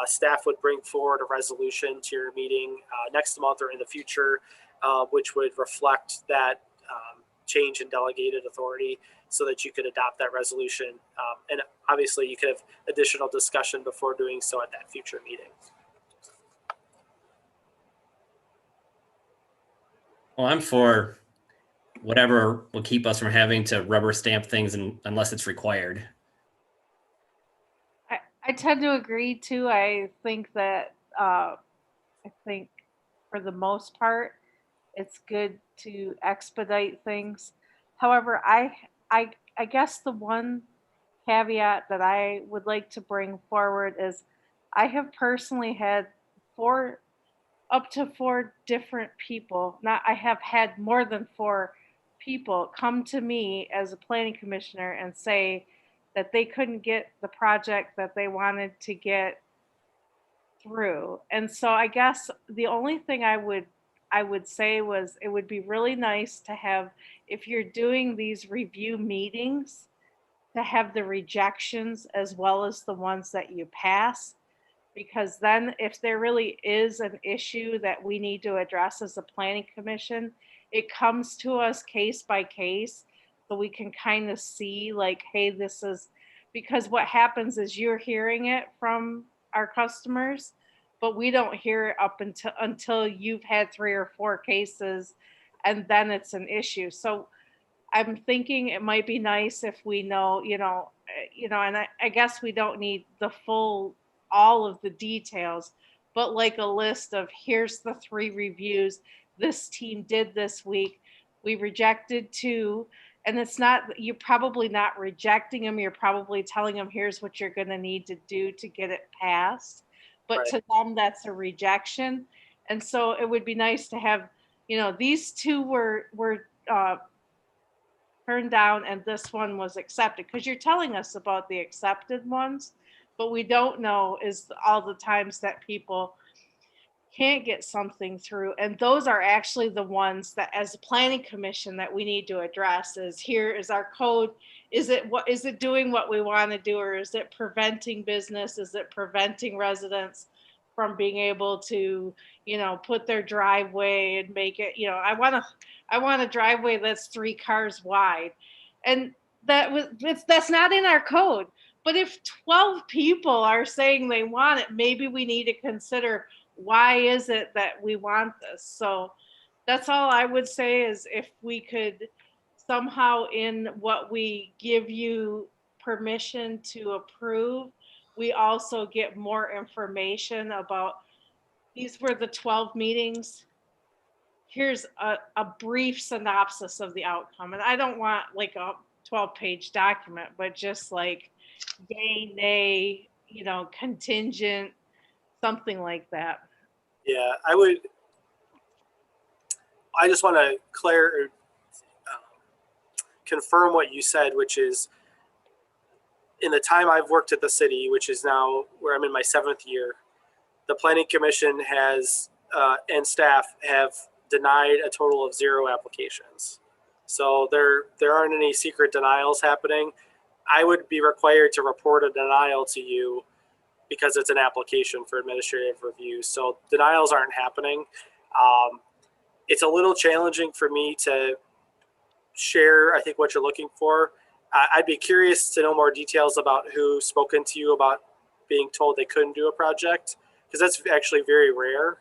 staff would bring forward a resolution to your meeting next month or in the future, which would reflect that change in delegated authority so that you could adopt that resolution. And obviously you could have additional discussion before doing so at that future meeting. Well, I'm for whatever will keep us from having to rubber stamp things unless it's required. I tend to agree too. I think that for the most part, it's good to expedite things. However, I guess the one caveat that I would like to bring forward is I have personally had up to four different people. I have had more than 4 people come to me as a planning commissioner and say that they couldn't get the project that they wanted to get through. And so I guess the only thing I would say was it would be really nice to have, if you're doing these review meetings, to have the rejections as well as the ones that you pass. Because then if there really is an issue that we need to address as a planning commission, it comes to us case by case, so we can kind of see like, hey, this is, because what happens is you're hearing it from our customers, but we don't hear it up until you've had 3 or 4 cases, and then it's an issue. So I'm thinking it might be nice if we know, and I guess we don't need all of the details, but like a list of here's the 3 reviews this team did this week. We rejected 2, and you're probably not rejecting them. You're probably telling them, here's what you're going to need to do to get it passed. But Right. To them, that's a rejection. And so it would be nice to have, these 2 were turned down and this one was accepted, because you're telling us about the accepted ones, but we don't know is all the times that people can't get something through. And those are actually the ones that as a planning commission that we need to address is, here is our code. Is it doing what we want to do, or is it preventing business? Is it preventing residents from being able to, put their driveway and make it, I want a driveway that's 3 cars wide. And that's not in our code. But if 12 people are saying they want it, maybe we need to consider, why is it that we want this? So that's all I would say, is if we could somehow, in what we give you permission to approve, we also get more information about, these were the 12 meetings. Here's a brief synopsis of the outcome. And I don't want like a 12-page document, but just like yay, nay, contingent, something like that. Yeah, I just want to confirm what you said, which is, in the time I've worked at the city, which is now where I'm in my 7th year, the planning commission has and staff have denied a total of 0 applications. So there aren't any secret denials happening. I would be required to report a denial to you because it's an application for administrative review. So denials aren't happening. it's a little challenging for me to share, I think, what you're looking for. I'd be curious to know more details about who's spoken to you about being told they couldn't do a project, because that's actually very rare.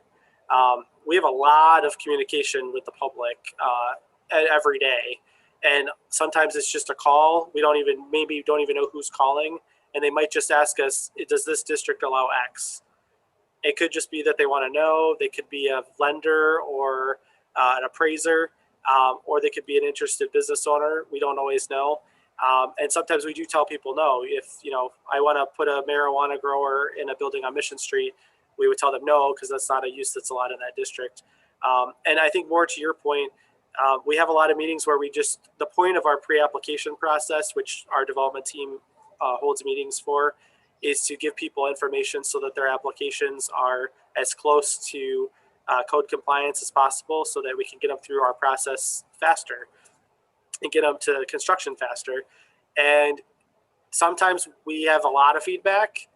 We have a lot of communication with the public every day, and sometimes it's just a call. We don't even know who's calling, and they might just ask us, does this district allow X? It could just be that they want to know. They could be a lender or an appraiser, or they could be an interested business owner. We don't always know. And sometimes we do tell people no. If, I want to put a marijuana grower in a building on Mission Street, we would tell them no, because that's not a use that's allowed in that district. And I think more to your point, we have a lot of meetings where the point of our pre-application process, which our development team holds meetings for, is to give people information so that their applications are as close to code compliance as possible, so that we can get them through our process faster and get them to construction faster. And sometimes we have a lot of feedback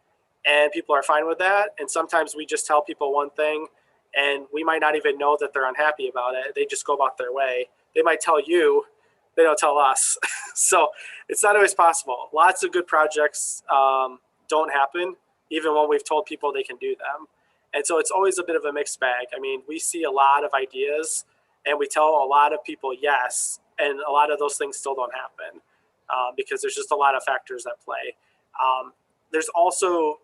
and people are fine with that. And sometimes we just tell people one thing and we might not even know that they're unhappy about it. They just go about their way. They might tell you, they don't tell us. So it's not always possible. Lots of good projects don't happen, even when we've told people they can do them. And so it's always a bit of a mixed bag. I mean, we see a lot of ideas and we tell a lot of people yes, and a lot of those things still don't happen because there's just a lot of factors at play. There's also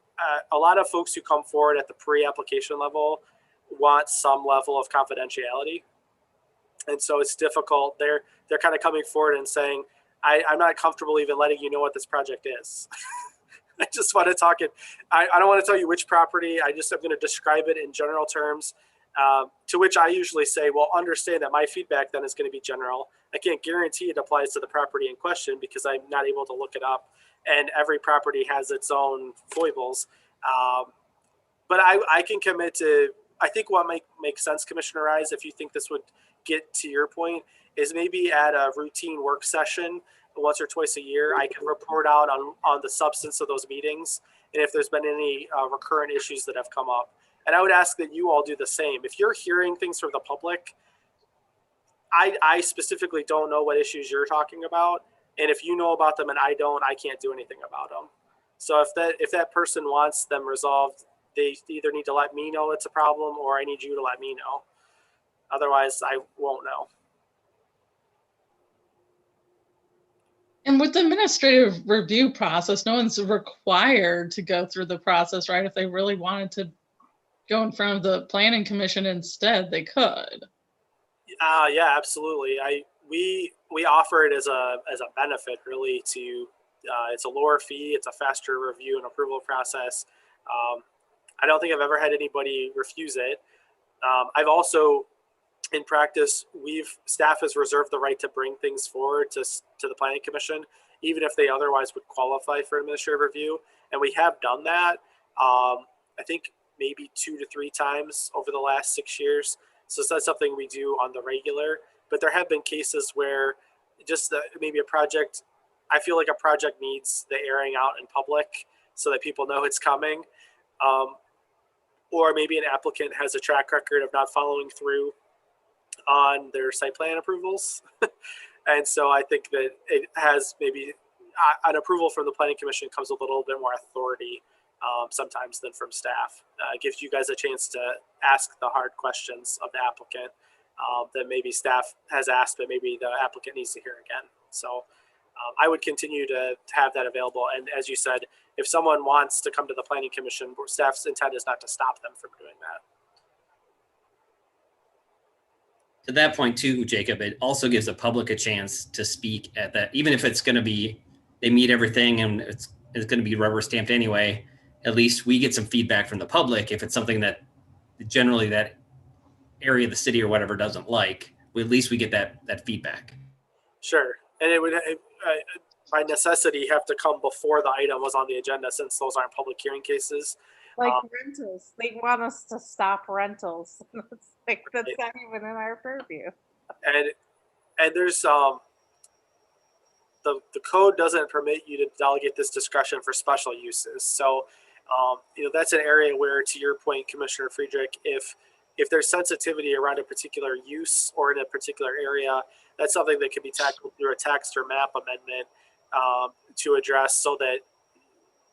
a lot of folks who come forward at the pre-application level want some level of confidentiality. And so it's difficult. They're kind of coming forward and saying, I'm not comfortable even letting you know what this project is. I just want to talk it. I don't want to tell you which property. I'm going to describe it in general terms, to which I usually say, well, understand that my feedback then is going to be general. I can't guarantee it applies to the property in question because I'm not able to look it up. And every property has its own foibles. But I can commit to, I think what might make sense, Commissioner Rise, if you think this would get to your point, is maybe at a routine work session once or twice a year, I can report out on the substance of those meetings and if there's been any recurrent issues that have come up. And I would ask that you all do the same. If you're hearing things from the public, I specifically don't know what issues you're talking about. And if you know about them and I don't, I can't do anything about them. So if that person wants them resolved, they either need to let me know it's a problem or I need you to let me know. Otherwise, I won't know. And with the administrative review process, no one's required to go through the process, right? If they really wanted to go in front of the planning commission instead, they could. Yeah, absolutely. We offer it as a benefit, really. To it's a lower fee, it's a faster review and approval process. I don't think I've ever had anybody refuse it. I've also, in practice, staff has reserved the right to bring things forward to the planning commission, even if they otherwise would qualify for administrative review. And we have done that. I think maybe 2 to 3 times over the last 6 years. So that's something we do on the regular. But there have been cases where maybe a project, I feel like a project needs the airing out in public so that people know it's coming. Or maybe an applicant has a track record of not following through on their site plan approvals. And so I think that it has maybe an approval from the planning commission comes with a little bit more authority sometimes than from staff. It gives you guys a chance to ask the hard questions of the applicant that maybe staff has asked, but maybe the applicant needs to hear again. So I would continue to have that available. And as you said, if someone wants to come to the planning commission, staff's intent is not to stop them from doing that. To that point too, Jacob, it also gives the public a chance to speak at that, even if it's going to be, they meet everything and it's going to be rubber stamped anyway. At least we get some feedback from the public. If it's something that generally that area of the city or whatever doesn't like, at least we get that feedback. Sure. And it would, by necessity, have to come before the item was on the agenda, since those aren't public hearing cases. Like rentals, they want us to stop rentals. That's not even in our purview. And there's the code doesn't permit you to delegate this discretion for special uses. So that's an area where, to your point, Commissioner Friedrich, if if there's sensitivity around a particular use or in a particular area, that's something that can be tackled through a text or map amendment to address, so that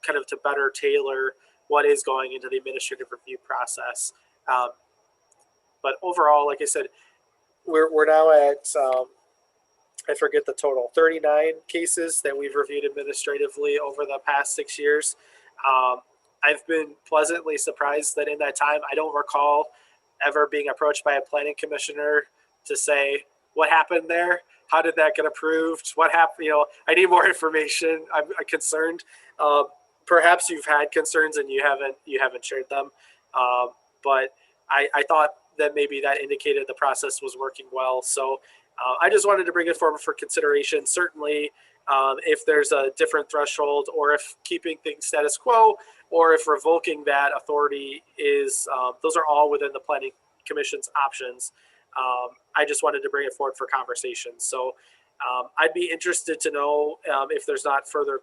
kind of to better tailor what is going into the administrative review process. But overall, like I said, we're now at, I forget the total, 39 cases that we've reviewed administratively over the past 6 years. I've been pleasantly surprised that in that time, I don't recall ever being approached by a planning commissioner to say, what happened there? How did that get approved? What happened? You know, I need more information. I'm concerned. Perhaps you've had concerns and you haven't shared them. But I thought that maybe that indicated the process was working well. So I just wanted to bring it forward for consideration. Certainly, if there's a different threshold, or if keeping things status quo, or if revoking that authority is, those are all within the Planning Commission's options. I just wanted to bring it forward for conversation. So I'd be interested to know, if there's not further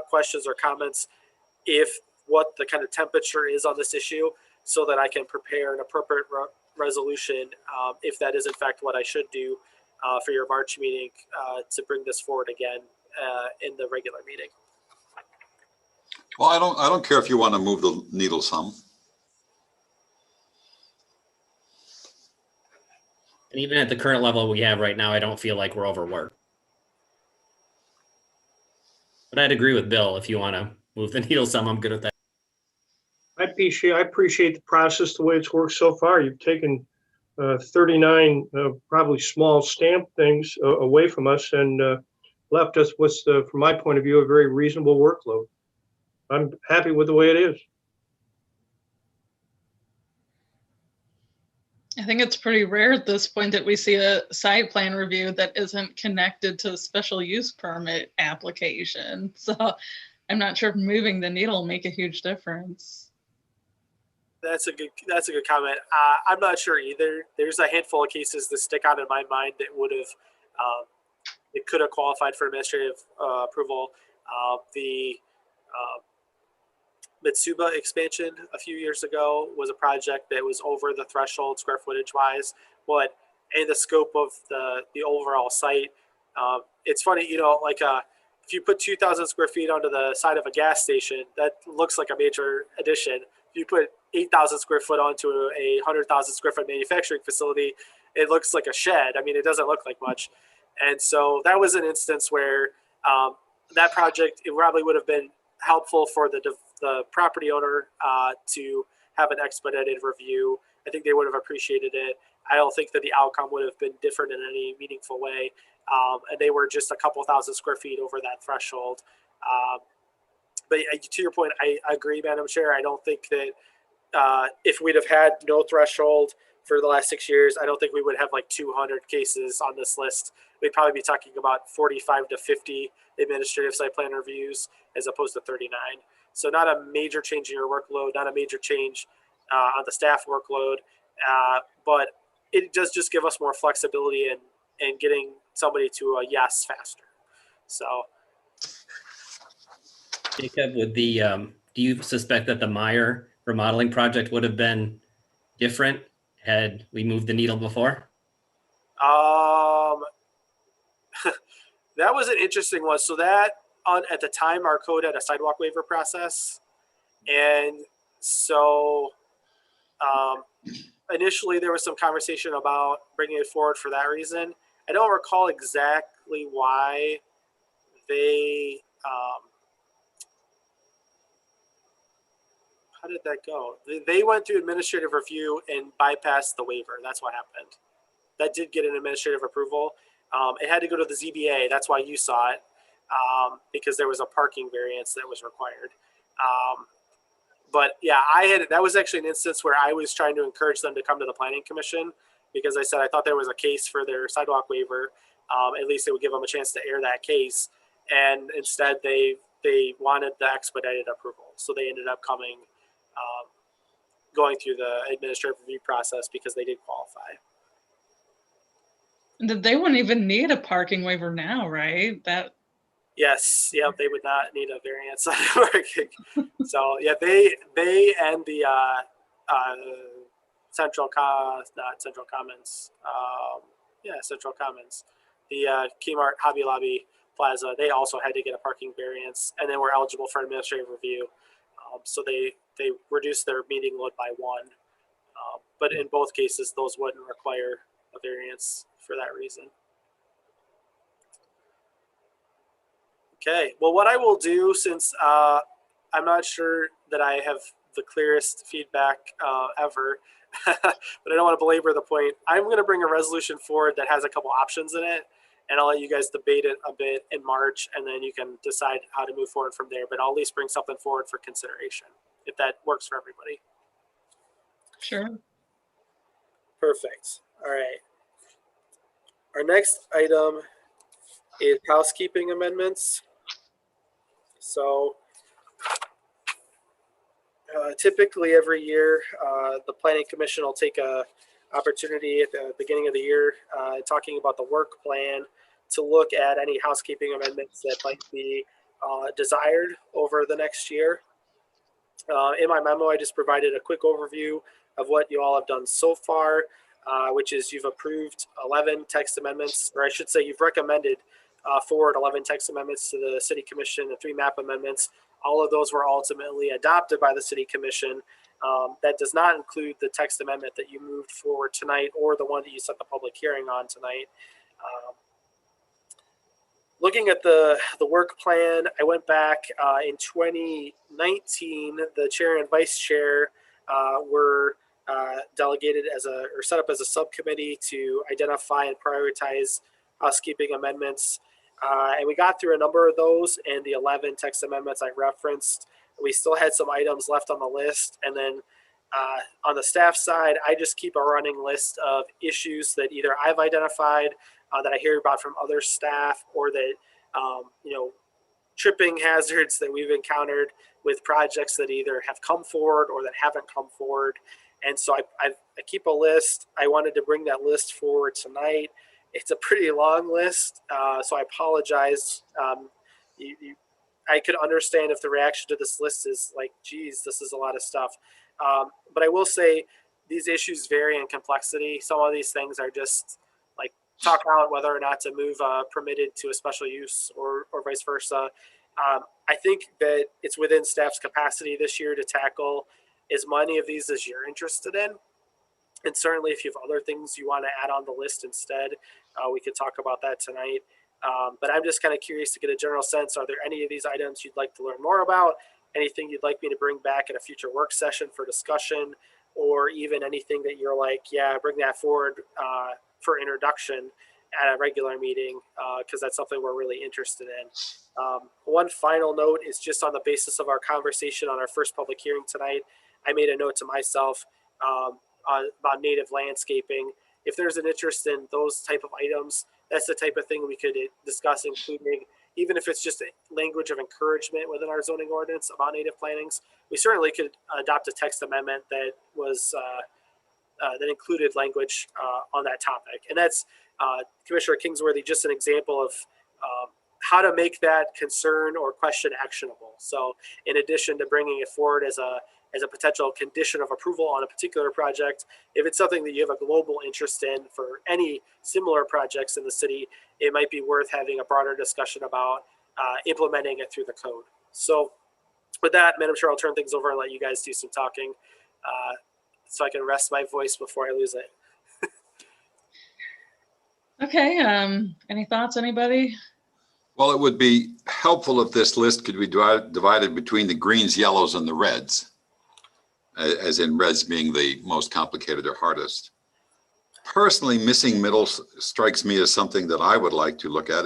questions or comments, if what the kind of temperature is on this issue, so that I can prepare an appropriate resolution, if that is in fact what I should do for your March meeting, to bring this forward again in the regular meeting. Well, I don't care if you want to move the needle some. And even at the current level we have right now, I don't feel like we're overworked. But I'd agree with Bill. If you want to move the needle some, I'm good with that. I appreciate the process, the way it's worked so far. You've taken 39 probably small stamp things away from us and left us with, from my point of view, a very reasonable workload. I'm happy with the way it is. I think it's pretty rare at this point that we see a site plan review that isn't connected to a special use permit application. So I'm not sure if moving the needle will make a huge difference. That's a good comment. I'm not sure either. There's a handful of cases that stick out in my mind that would have, it could have qualified for administrative approval. The Mitsuba expansion a few years ago was a project that was over the threshold square footage wise, but in the scope of the overall site, it's funny, you know, like if you put 2,000 square feet onto the side of a gas station, that looks like a major addition. If you put 8,000 square foot onto a 100,000 square foot manufacturing facility, it looks like a shed. I mean, it doesn't look like much. And so that was an instance where that project, it probably would have been helpful for the property owner to have an expedited review. I think they would have appreciated it. I don't think that the outcome would have been different in any meaningful way. And they were just a couple thousand square feet over that threshold. But to your point, I agree, Madam Chair. I don't think that if we'd have had no threshold for the last 6 years, I don't think we would have like 200 cases on this list. We'd probably be talking about 45 to 50 administrative site plan reviews as opposed to 39. So not a major change in your workload, not a major change on the staff workload, but it does just give us more flexibility in getting somebody to a yes faster. So. Jacob, with the, do you suspect that the Meyer remodeling project would have been different had we moved the needle before? That was an interesting one. So that at the time, our code had a sidewalk waiver process. And so initially there was some conversation about bringing it forward for that reason. I don't recall exactly why they, how did that go? They went through administrative review and bypassed the waiver. That's what happened. That did get an administrative approval. It had to go to the ZBA. That's why you saw it, because there was a parking variance that was required. But yeah, that was actually an instance where I was trying to encourage them to come to the Planning Commission, because I said I thought there was a case for their sidewalk waiver. At least it would give them a chance to air that case. And instead they wanted the expedited approval. So they ended up going through the administrative review process because they did qualify. They wouldn't even need a parking waiver now, right? Yes, yeah, they would not need a variance on parking. So yeah, they and the Central Commons. Central Commons. The Kmart Hobby Lobby Plaza, they also had to get a parking variance, and then were eligible for administrative review. So they reduced their meeting load by 1. But in both cases, those wouldn't require a variance for that reason. Okay, well, what I will do, since I'm not sure that I have the clearest feedback ever, but I don't want to belabor the point, I'm going to bring a resolution forward that has a couple options in it, and I'll let you guys debate it a bit in March, and then you can decide how to move forward from there. But I'll at least bring something forward for consideration, if that works for everybody. Sure. Perfect. All right. Our next item is housekeeping amendments. So typically every year, the Planning Commission will take a opportunity at the beginning of the year, talking about the work plan, to look at any housekeeping amendments that might be desired over the next year. In my memo, I just provided a quick overview of what you all have done so far, which is you've approved 11 text amendments, or I should say you've recommended forward 11 text amendments to the City Commission and 3 map amendments. All of those were ultimately adopted by the City Commission. That does not include the text amendment that you moved forward tonight, or the one that you set the public hearing on tonight. Looking at the work plan, I went back in 2019, the chair and vice chair were delegated or set up as a subcommittee to identify and prioritize housekeeping amendments. And we got through a number of those, and the 11 text amendments I referenced. We still had some items left on the list. And then on the staff side, I just keep a running list of issues that either I've identified, that I hear about from other staff, or that, tripping hazards that we've encountered with projects that either have come forward or that haven't come forward. And so I keep a list. I wanted to bring that list forward tonight. It's a pretty long list, so I apologize. I could understand if the reaction to this list is like, geez, this is a lot of stuff. But I will say these issues vary in complexity. Some of these things are just like talk out whether or not to move permitted to a special use or vice versa. I think that it's within staff's capacity this year to tackle as many of these as you're interested in. And certainly if you have other things you want to add on the list instead, we could talk about that tonight. But I'm just kind of curious to get a general sense. Are there any of these items you'd like to learn more about? Anything you'd like me to bring back at a future work session for discussion, or even anything that you're like, yeah, bring that forward for introduction at a regular meeting, because that's something we're really interested in. One final note is just on the basis of our conversation on our first public hearing tonight, I made a note to myself about native landscaping. If there's an interest in those type of items, that's the type of thing we could discuss, including, even if it's just a language of encouragement within our zoning ordinance about native plantings. We certainly could adopt a text amendment that was that included language on that topic. And that's, Commissioner Kingsworthy, just an example of how to make that concern or question actionable. So in addition to bringing it forward as a potential condition of approval on a particular project, if it's something that you have a global interest in for any similar projects in the city, it might be worth having a broader discussion about implementing it through the code. So with that, Madam Chair, I'll turn things over and let you guys do some talking so I can rest my voice before I lose it. Okay, any thoughts, anybody? Well, it would be helpful if this list could be divided between the greens, yellows, and the reds, as in reds being the most complicated or hardest. Personally, missing middle strikes me as something that I would like to look at,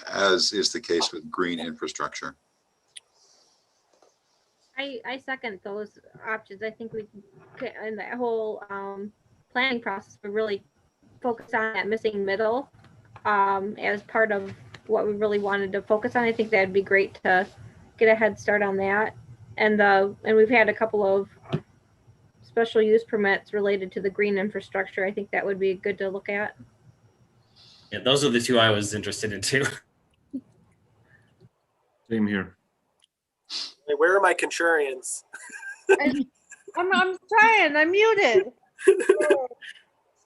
as is the case with green infrastructure. I second those options. I think we could, in that whole planning process, we really focus on that missing middle as part of what we really wanted to focus on. I think that'd be great to get a head start on that. And we've had a couple of special use permits related to the green infrastructure. I think that would be good to look at. Yeah, those are the 2 I was interested in too. Same here. Hey, where are my contrarians? I'm trying. I'm muted.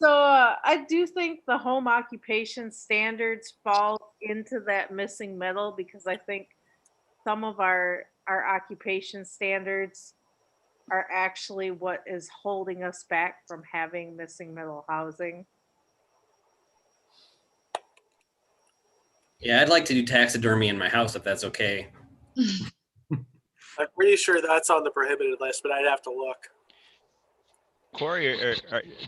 So I do think the home occupation standards fall into that missing middle because I think some of our occupation standards are actually what is holding us back from having missing middle housing. Yeah, I'd like to do taxidermy in my house if that's okay. I'm pretty sure that's on the prohibited list, but I'd have to look. Corey,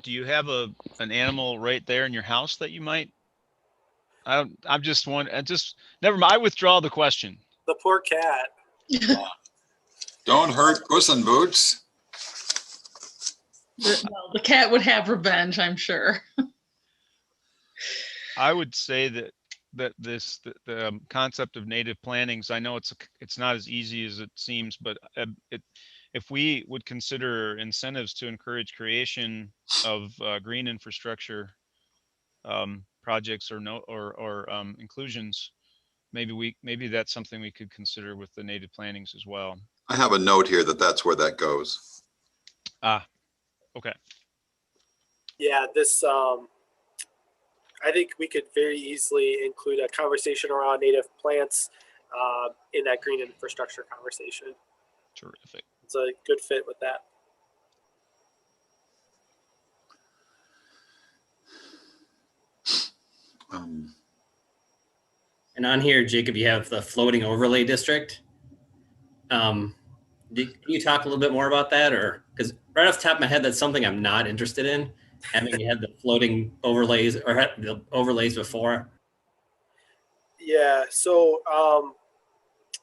do you have an animal right there in your house that you might? I'm just never mind. I withdraw the question. The poor cat. Don't hurt Puss in Boots. The cat would have revenge, I'm sure. I would say that the concept of native plantings, I know it's not as easy as it seems, but if we would consider incentives to encourage creation of green infrastructure projects or inclusions, maybe that's something we could consider with the native plantings as well. I have a note here that that's where that goes. Ah, okay. Yeah, this I think we could very easily include a conversation around native plants in that green infrastructure conversation. Terrific. It's a good fit with that. And on here, Jacob, you have the floating overlay district. Can you talk a little bit more about that? Or because right off the top of my head, that's something I'm not interested in, having had the floating overlays or had the overlays before. Yeah, so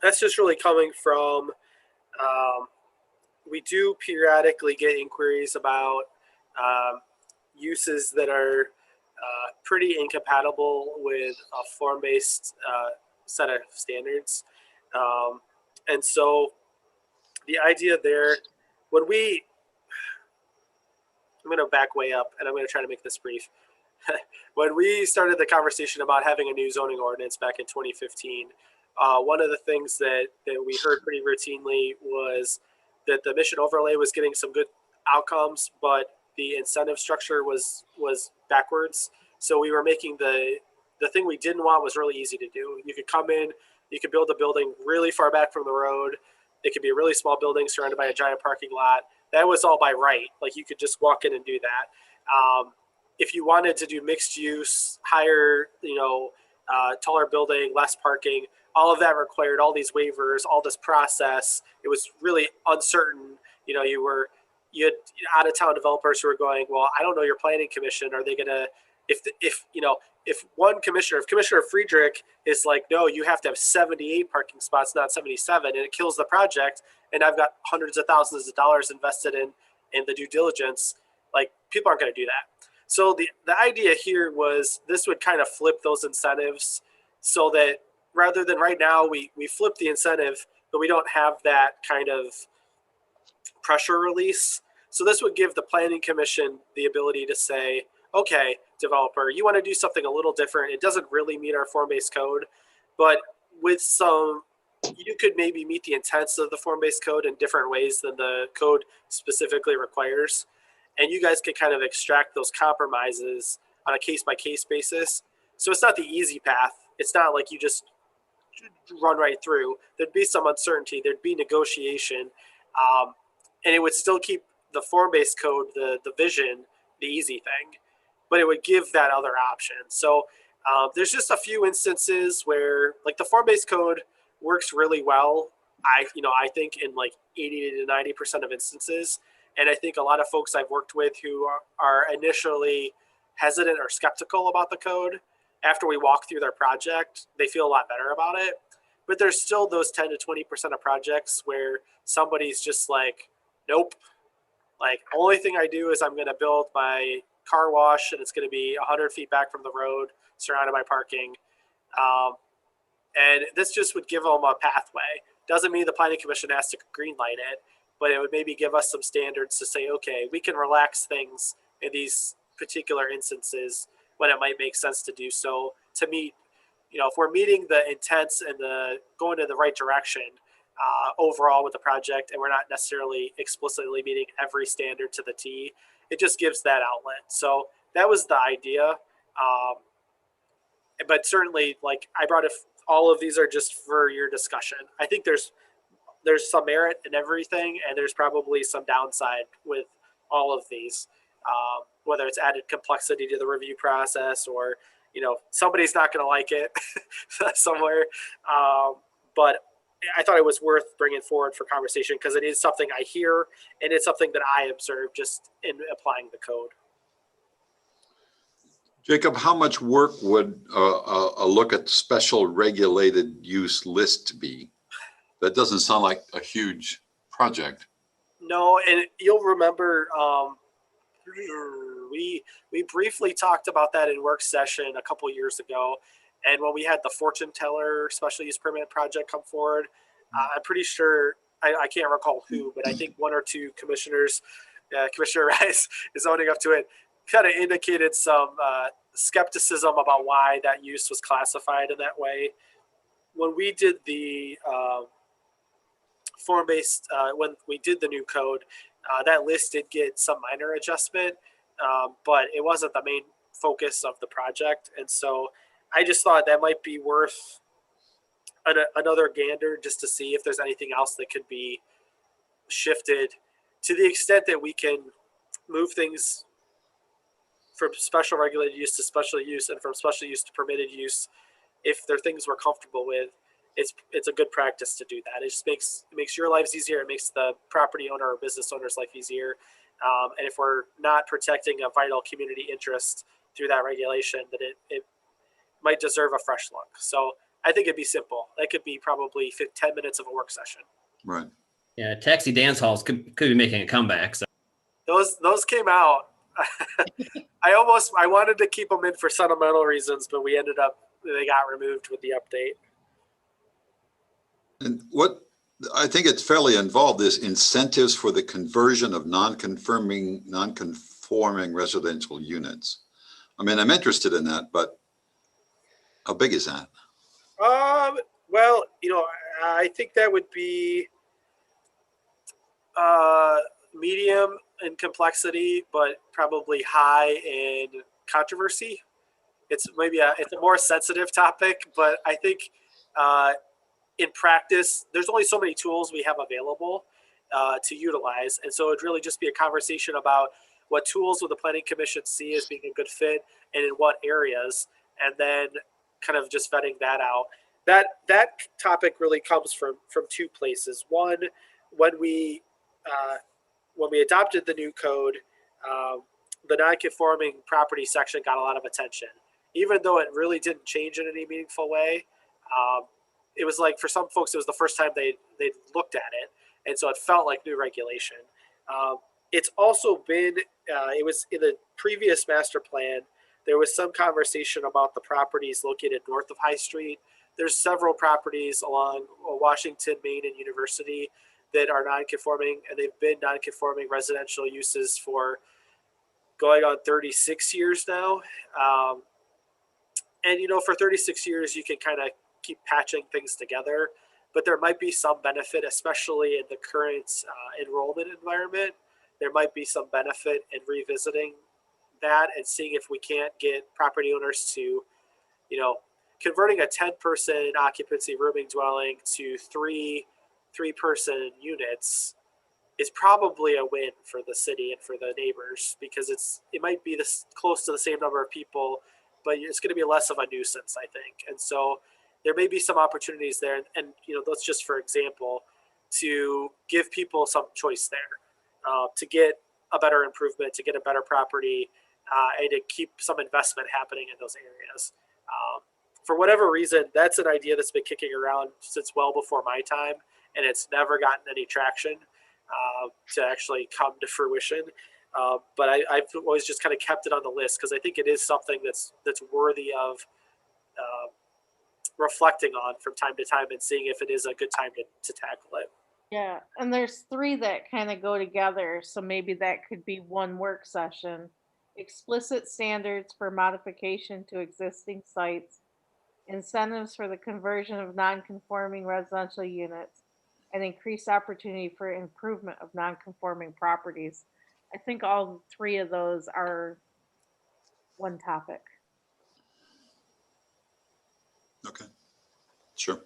that's just really coming from, we do periodically get inquiries about uses that are pretty incompatible with a form-based set of standards. And so the idea there, I'm going to back way up and I'm going to try to make this brief. When we started the conversation about having a new zoning ordinance back in 2015, one of the things that we heard pretty routinely was that the mission overlay was getting some good outcomes, but the incentive structure was backwards. So we were making the thing we didn't want was really easy to do. You could come in, you could build a building really far back from the road. It could be a really small building surrounded by a giant parking lot. That was all by right. Like you could just walk in and do that. If you wanted to do mixed use, higher, taller building, less parking, all of that required all these waivers, all this process. It was really uncertain. You had out of town developers who were going, well, I don't know your planning commission. Are they going to, if Commissioner Friedrich is like, no, you have to have 78 parking spots, not 77, and it kills the project, and I've got hundreds of thousands of dollars invested in the due diligence, like people aren't going to do that. So the idea here was this would kind of flip those incentives so that rather than right now, we flip the incentive, but we don't have that kind of pressure release. So this would give the planning commission the ability to say, okay, developer, you want to do something a little different. It doesn't really meet our form-based code, but with you could maybe meet the intents of the form-based code in different ways than the code specifically requires. And you guys can kind of extract those compromises on a case-by-case basis. So it's not the easy path. It's not like you just run right through. There'd be some uncertainty. There'd be negotiation. And it would still keep the form-based code, the vision, the easy thing. But it would give that other option. So there's just a few instances where like the form-based code works really well. I think in like 80 to 90% of instances. And I think a lot of folks I've worked with who are initially hesitant or skeptical about the code, after we walk through their project, they feel a lot better about it. But there's still those 10 to 20% of projects where somebody's just like, nope. Like only thing I do is I'm going to build my car wash and it's going to be 100 feet back from the road, surrounded by parking. And this just would give them a pathway. Doesn't mean the planning commission has to green light it, but it would maybe give us some standards to say, okay, we can relax things in these particular instances when it might make sense to do so to meet, if we're meeting the intents and going in the right direction overall with the project, and we're not necessarily explicitly meeting every standard to the T, it just gives that outlet. So that was the idea. But certainly, like I brought it, all of these are just for your discussion. I think there's some merit in everything, and there's probably some downside with all of these, whether it's added complexity to the review process or, you know, somebody's not going to like it somewhere. But I thought it was worth bringing forward for conversation because it is something I hear and it's something that I observe just in applying the code. Jacob, how much work would a look at special regulated use list be? That doesn't sound like a huge project. No, and you'll remember we briefly talked about that in work session a couple years ago, and when we had the fortune teller special use permit project come forward, I'm pretty sure I can't recall who, but I think one or two commissioners, Commissioner Rice is owning up to it, kind of indicated some skepticism about why that use was classified in that way. When we did the form-based, when we did the new code, that list did get some minor adjustment, but it wasn't the main focus of the project. And so I just thought that might be worth another gander just to see if there's anything else that could be shifted to the extent that we can move things from special regulated use to special use and from special use to permitted use. If there are things we're comfortable with, it's a good practice to do that. It just makes your lives easier. It makes the property owner or business owner's life easier. And if we're not protecting a vital community interest through that regulation, then it might deserve a fresh look. So I think it'd be simple. That could be probably 10 minutes of a work session. Right. Yeah, taxi dance halls could be making a comeback. So. Those came out. I wanted to keep them in for sentimental reasons, but they got removed with the update. And what I think it's fairly involved is incentives for the conversion of non-conforming residential units. I mean, I'm interested in that, but how big is that? Well, you know, I think that would be medium in complexity, but probably high in controversy. It's a more sensitive topic, but I think in practice, there's only so many tools we have available to utilize. And so it'd really just be a conversation about what tools would the Planning Commission see as being a good fit and in what areas, and then kind of just vetting that out. That topic really comes from two places. One, when we adopted the new code, the non-conforming property section got a lot of attention, even though it really didn't change in any meaningful way. It was like, for some folks, it was the first time they looked at it, and so it felt like new regulation. It's also been, it was in the previous master plan, there was some conversation about the properties located north of High Street. There's several properties along Washington, Main, and University that are non-conforming, and they've been non-conforming residential uses for going on 36 years now. And, you know, for 36 years, you can kind of keep patching things together, but there might be some benefit, especially in the current enrollment environment. There might be some benefit in revisiting that and seeing if we can't get property owners to, you know, converting a 10-person occupancy rooming dwelling to three-person units is probably a win for the city and for the neighbors, because it might be this close to the same number of people, but it's going to be less of a nuisance, I think. And so there may be some opportunities there, and you know, that's just for example, to give people some choice there, to get a better improvement, to get a better property, and to keep some investment happening in those areas. For whatever reason, that's an idea that's been kicking around since well before my time, and it's never gotten any traction to actually come to fruition. But I've always just kind of kept it on the list because I think it is something that's worthy of reflecting on from time to time and seeing if it is a good time to tackle it. Yeah, and there's three that kind of go together, so maybe that could be one work session. Explicit standards for modification to existing sites, incentives for the conversion of non-conforming residential units, and increased opportunity for improvement of non-conforming properties. I think all three of those are one topic. Okay, sure.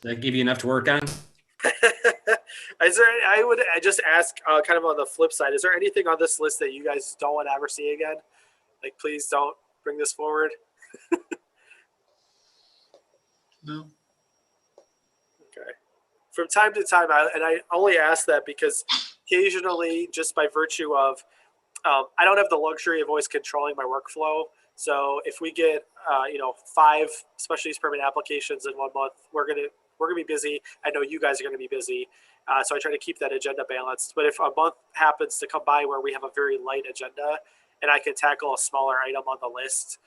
Does that give you enough to work on? I just ask, kind of on the flip side, is there anything on this list that you guys don't want to ever see again? Like, please don't bring this forward. No. Okay. From time to time, I only ask that because occasionally, just by virtue of, I don't have the luxury of always controlling my workflow. So if we get, 5 special use permit applications in 1 month, we're gonna be busy. I know you guys are gonna be busy. So I try to keep that agenda balanced. But if a month happens to come by where we have a very light agenda and I can tackle a smaller item on the list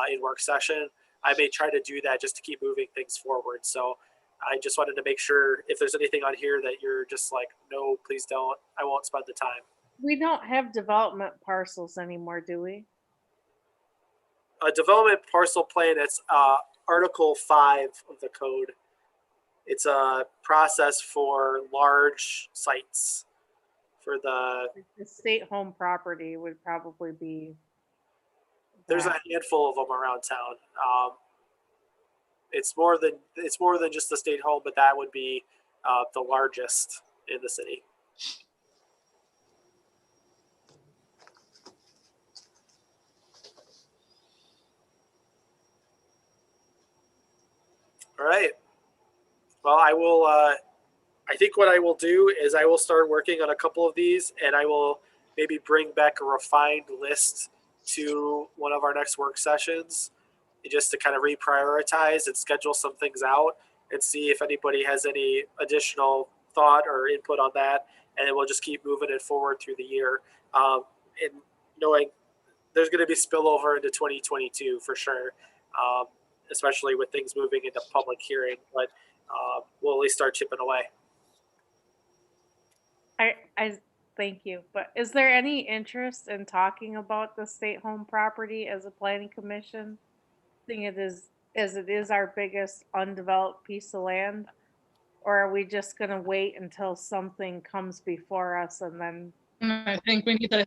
in work session, I may try to do that just to keep moving things forward. So I just wanted to make sure if there's anything on here that you're just like, no, please don't, I won't spend the time. We don't have development parcels anymore, do we? A development parcel plan, it's Article 5 of the code. It's a process for large sites. For the state home property would probably be. There's a handful of them around town. It's more than just the state home, but that would be the largest in the city. All right. Well, I will. I think what I will do is I will start working on a couple of these, and I will maybe bring back a refined list to one of our next work sessions, just to kind of reprioritize and schedule some things out and see if anybody has any additional thought or input on that, and then we'll just keep moving it forward through the year. And knowing there's going to be spillover into 2022 for sure, especially with things moving into public hearing, but we'll at least start chipping away. I thank you. But is there any interest in talking about the state home property as a planning commission? Thing it is, as it is our biggest undeveloped piece of land, or are we just going to wait until something comes before us and then? I think we need I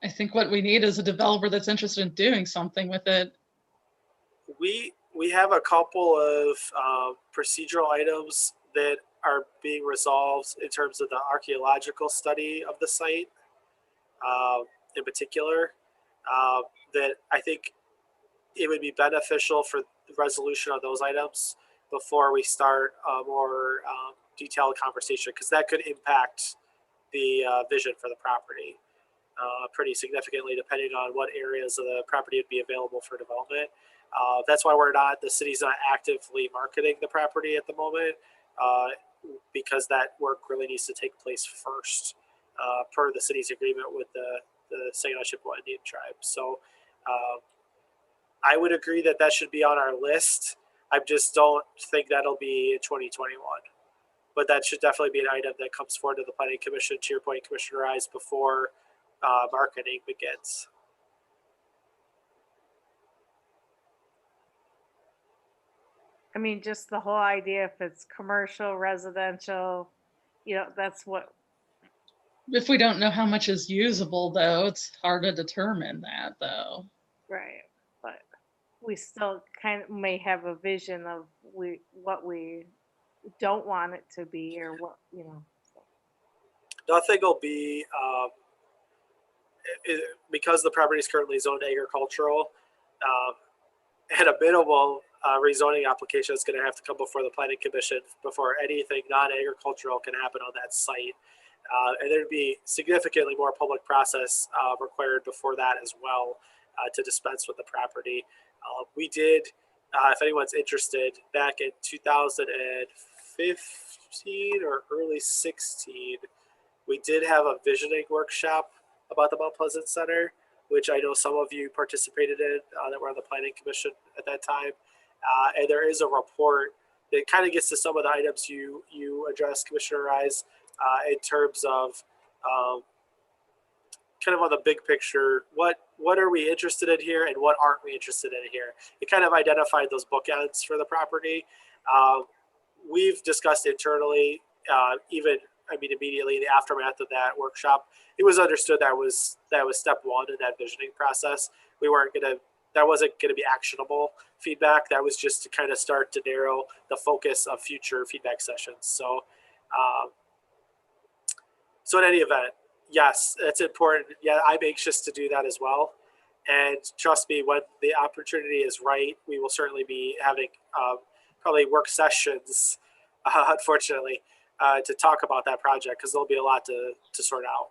think what we need is a developer that's interested in doing something with it. We have a couple of procedural items that are being resolved in terms of the archaeological study of the site, in particular, that I think it would be beneficial for the resolution of those items before we start a more detailed conversation, because that could impact the vision for the property pretty significantly, depending on what areas of the property would be available for development. That's why the city's not actively marketing the property at the moment, because that work really needs to take place first, per the city's agreement with the Saginaw Chippewa Indian tribe. So I would agree that should be on our list. I just don't think that'll be in 2021. But that should definitely be an item that comes forward to the Planning Commission, to your point, Commissioner Rise, before marketing begins. I mean, just the whole idea, if it's commercial, residential, that's what. If we don't know how much is usable, though, it's hard to determine that, though. Right, but we still kind of may have a vision of what we don't want it to be, or what. So. Nothing will be, because the property is currently zoned agricultural, at a minimal, rezoning application is going to have to come before the Planning Commission before anything non-agricultural can happen on that site. And there'd be significantly more public process required before that as well, to dispense with the property. We did, if anyone's interested, back in 2015 or early 16, we did have a visioning workshop about the Mount Pleasant Center, which I know some of you participated in that were on the Planning Commission at that time. And there is a report that kind of gets to some of the items you addressed, Commissioner Rise, in terms of kind of on the big picture, what are we interested in here and what aren't we interested in here? It kind of identified those bookends for the property. We've discussed internally, immediately in the aftermath of that workshop, it was understood that was step one in that visioning process. That wasn't gonna be actionable feedback. That was just to kind of start to narrow the focus of future feedback sessions. So in any event, yes, it's important. Yeah, I'm anxious to do that as well. And trust me, when the opportunity is right, we will certainly be having probably work sessions, unfortunately, to talk about that project because there'll be a lot to sort out.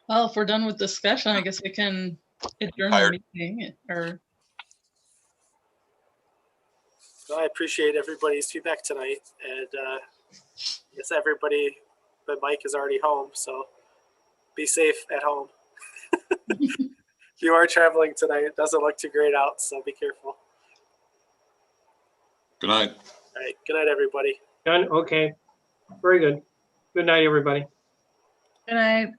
Well, if we're done with discussion, I guess we can adjourn the meeting or. Well, I appreciate everybody's feedback tonight, and I guess everybody but Mike is already home, so be safe at home. If you are traveling tonight, it doesn't look too great out, so be careful. Good night. All right, good night, everybody. Done, okay, very good. Good night, everybody. Good night.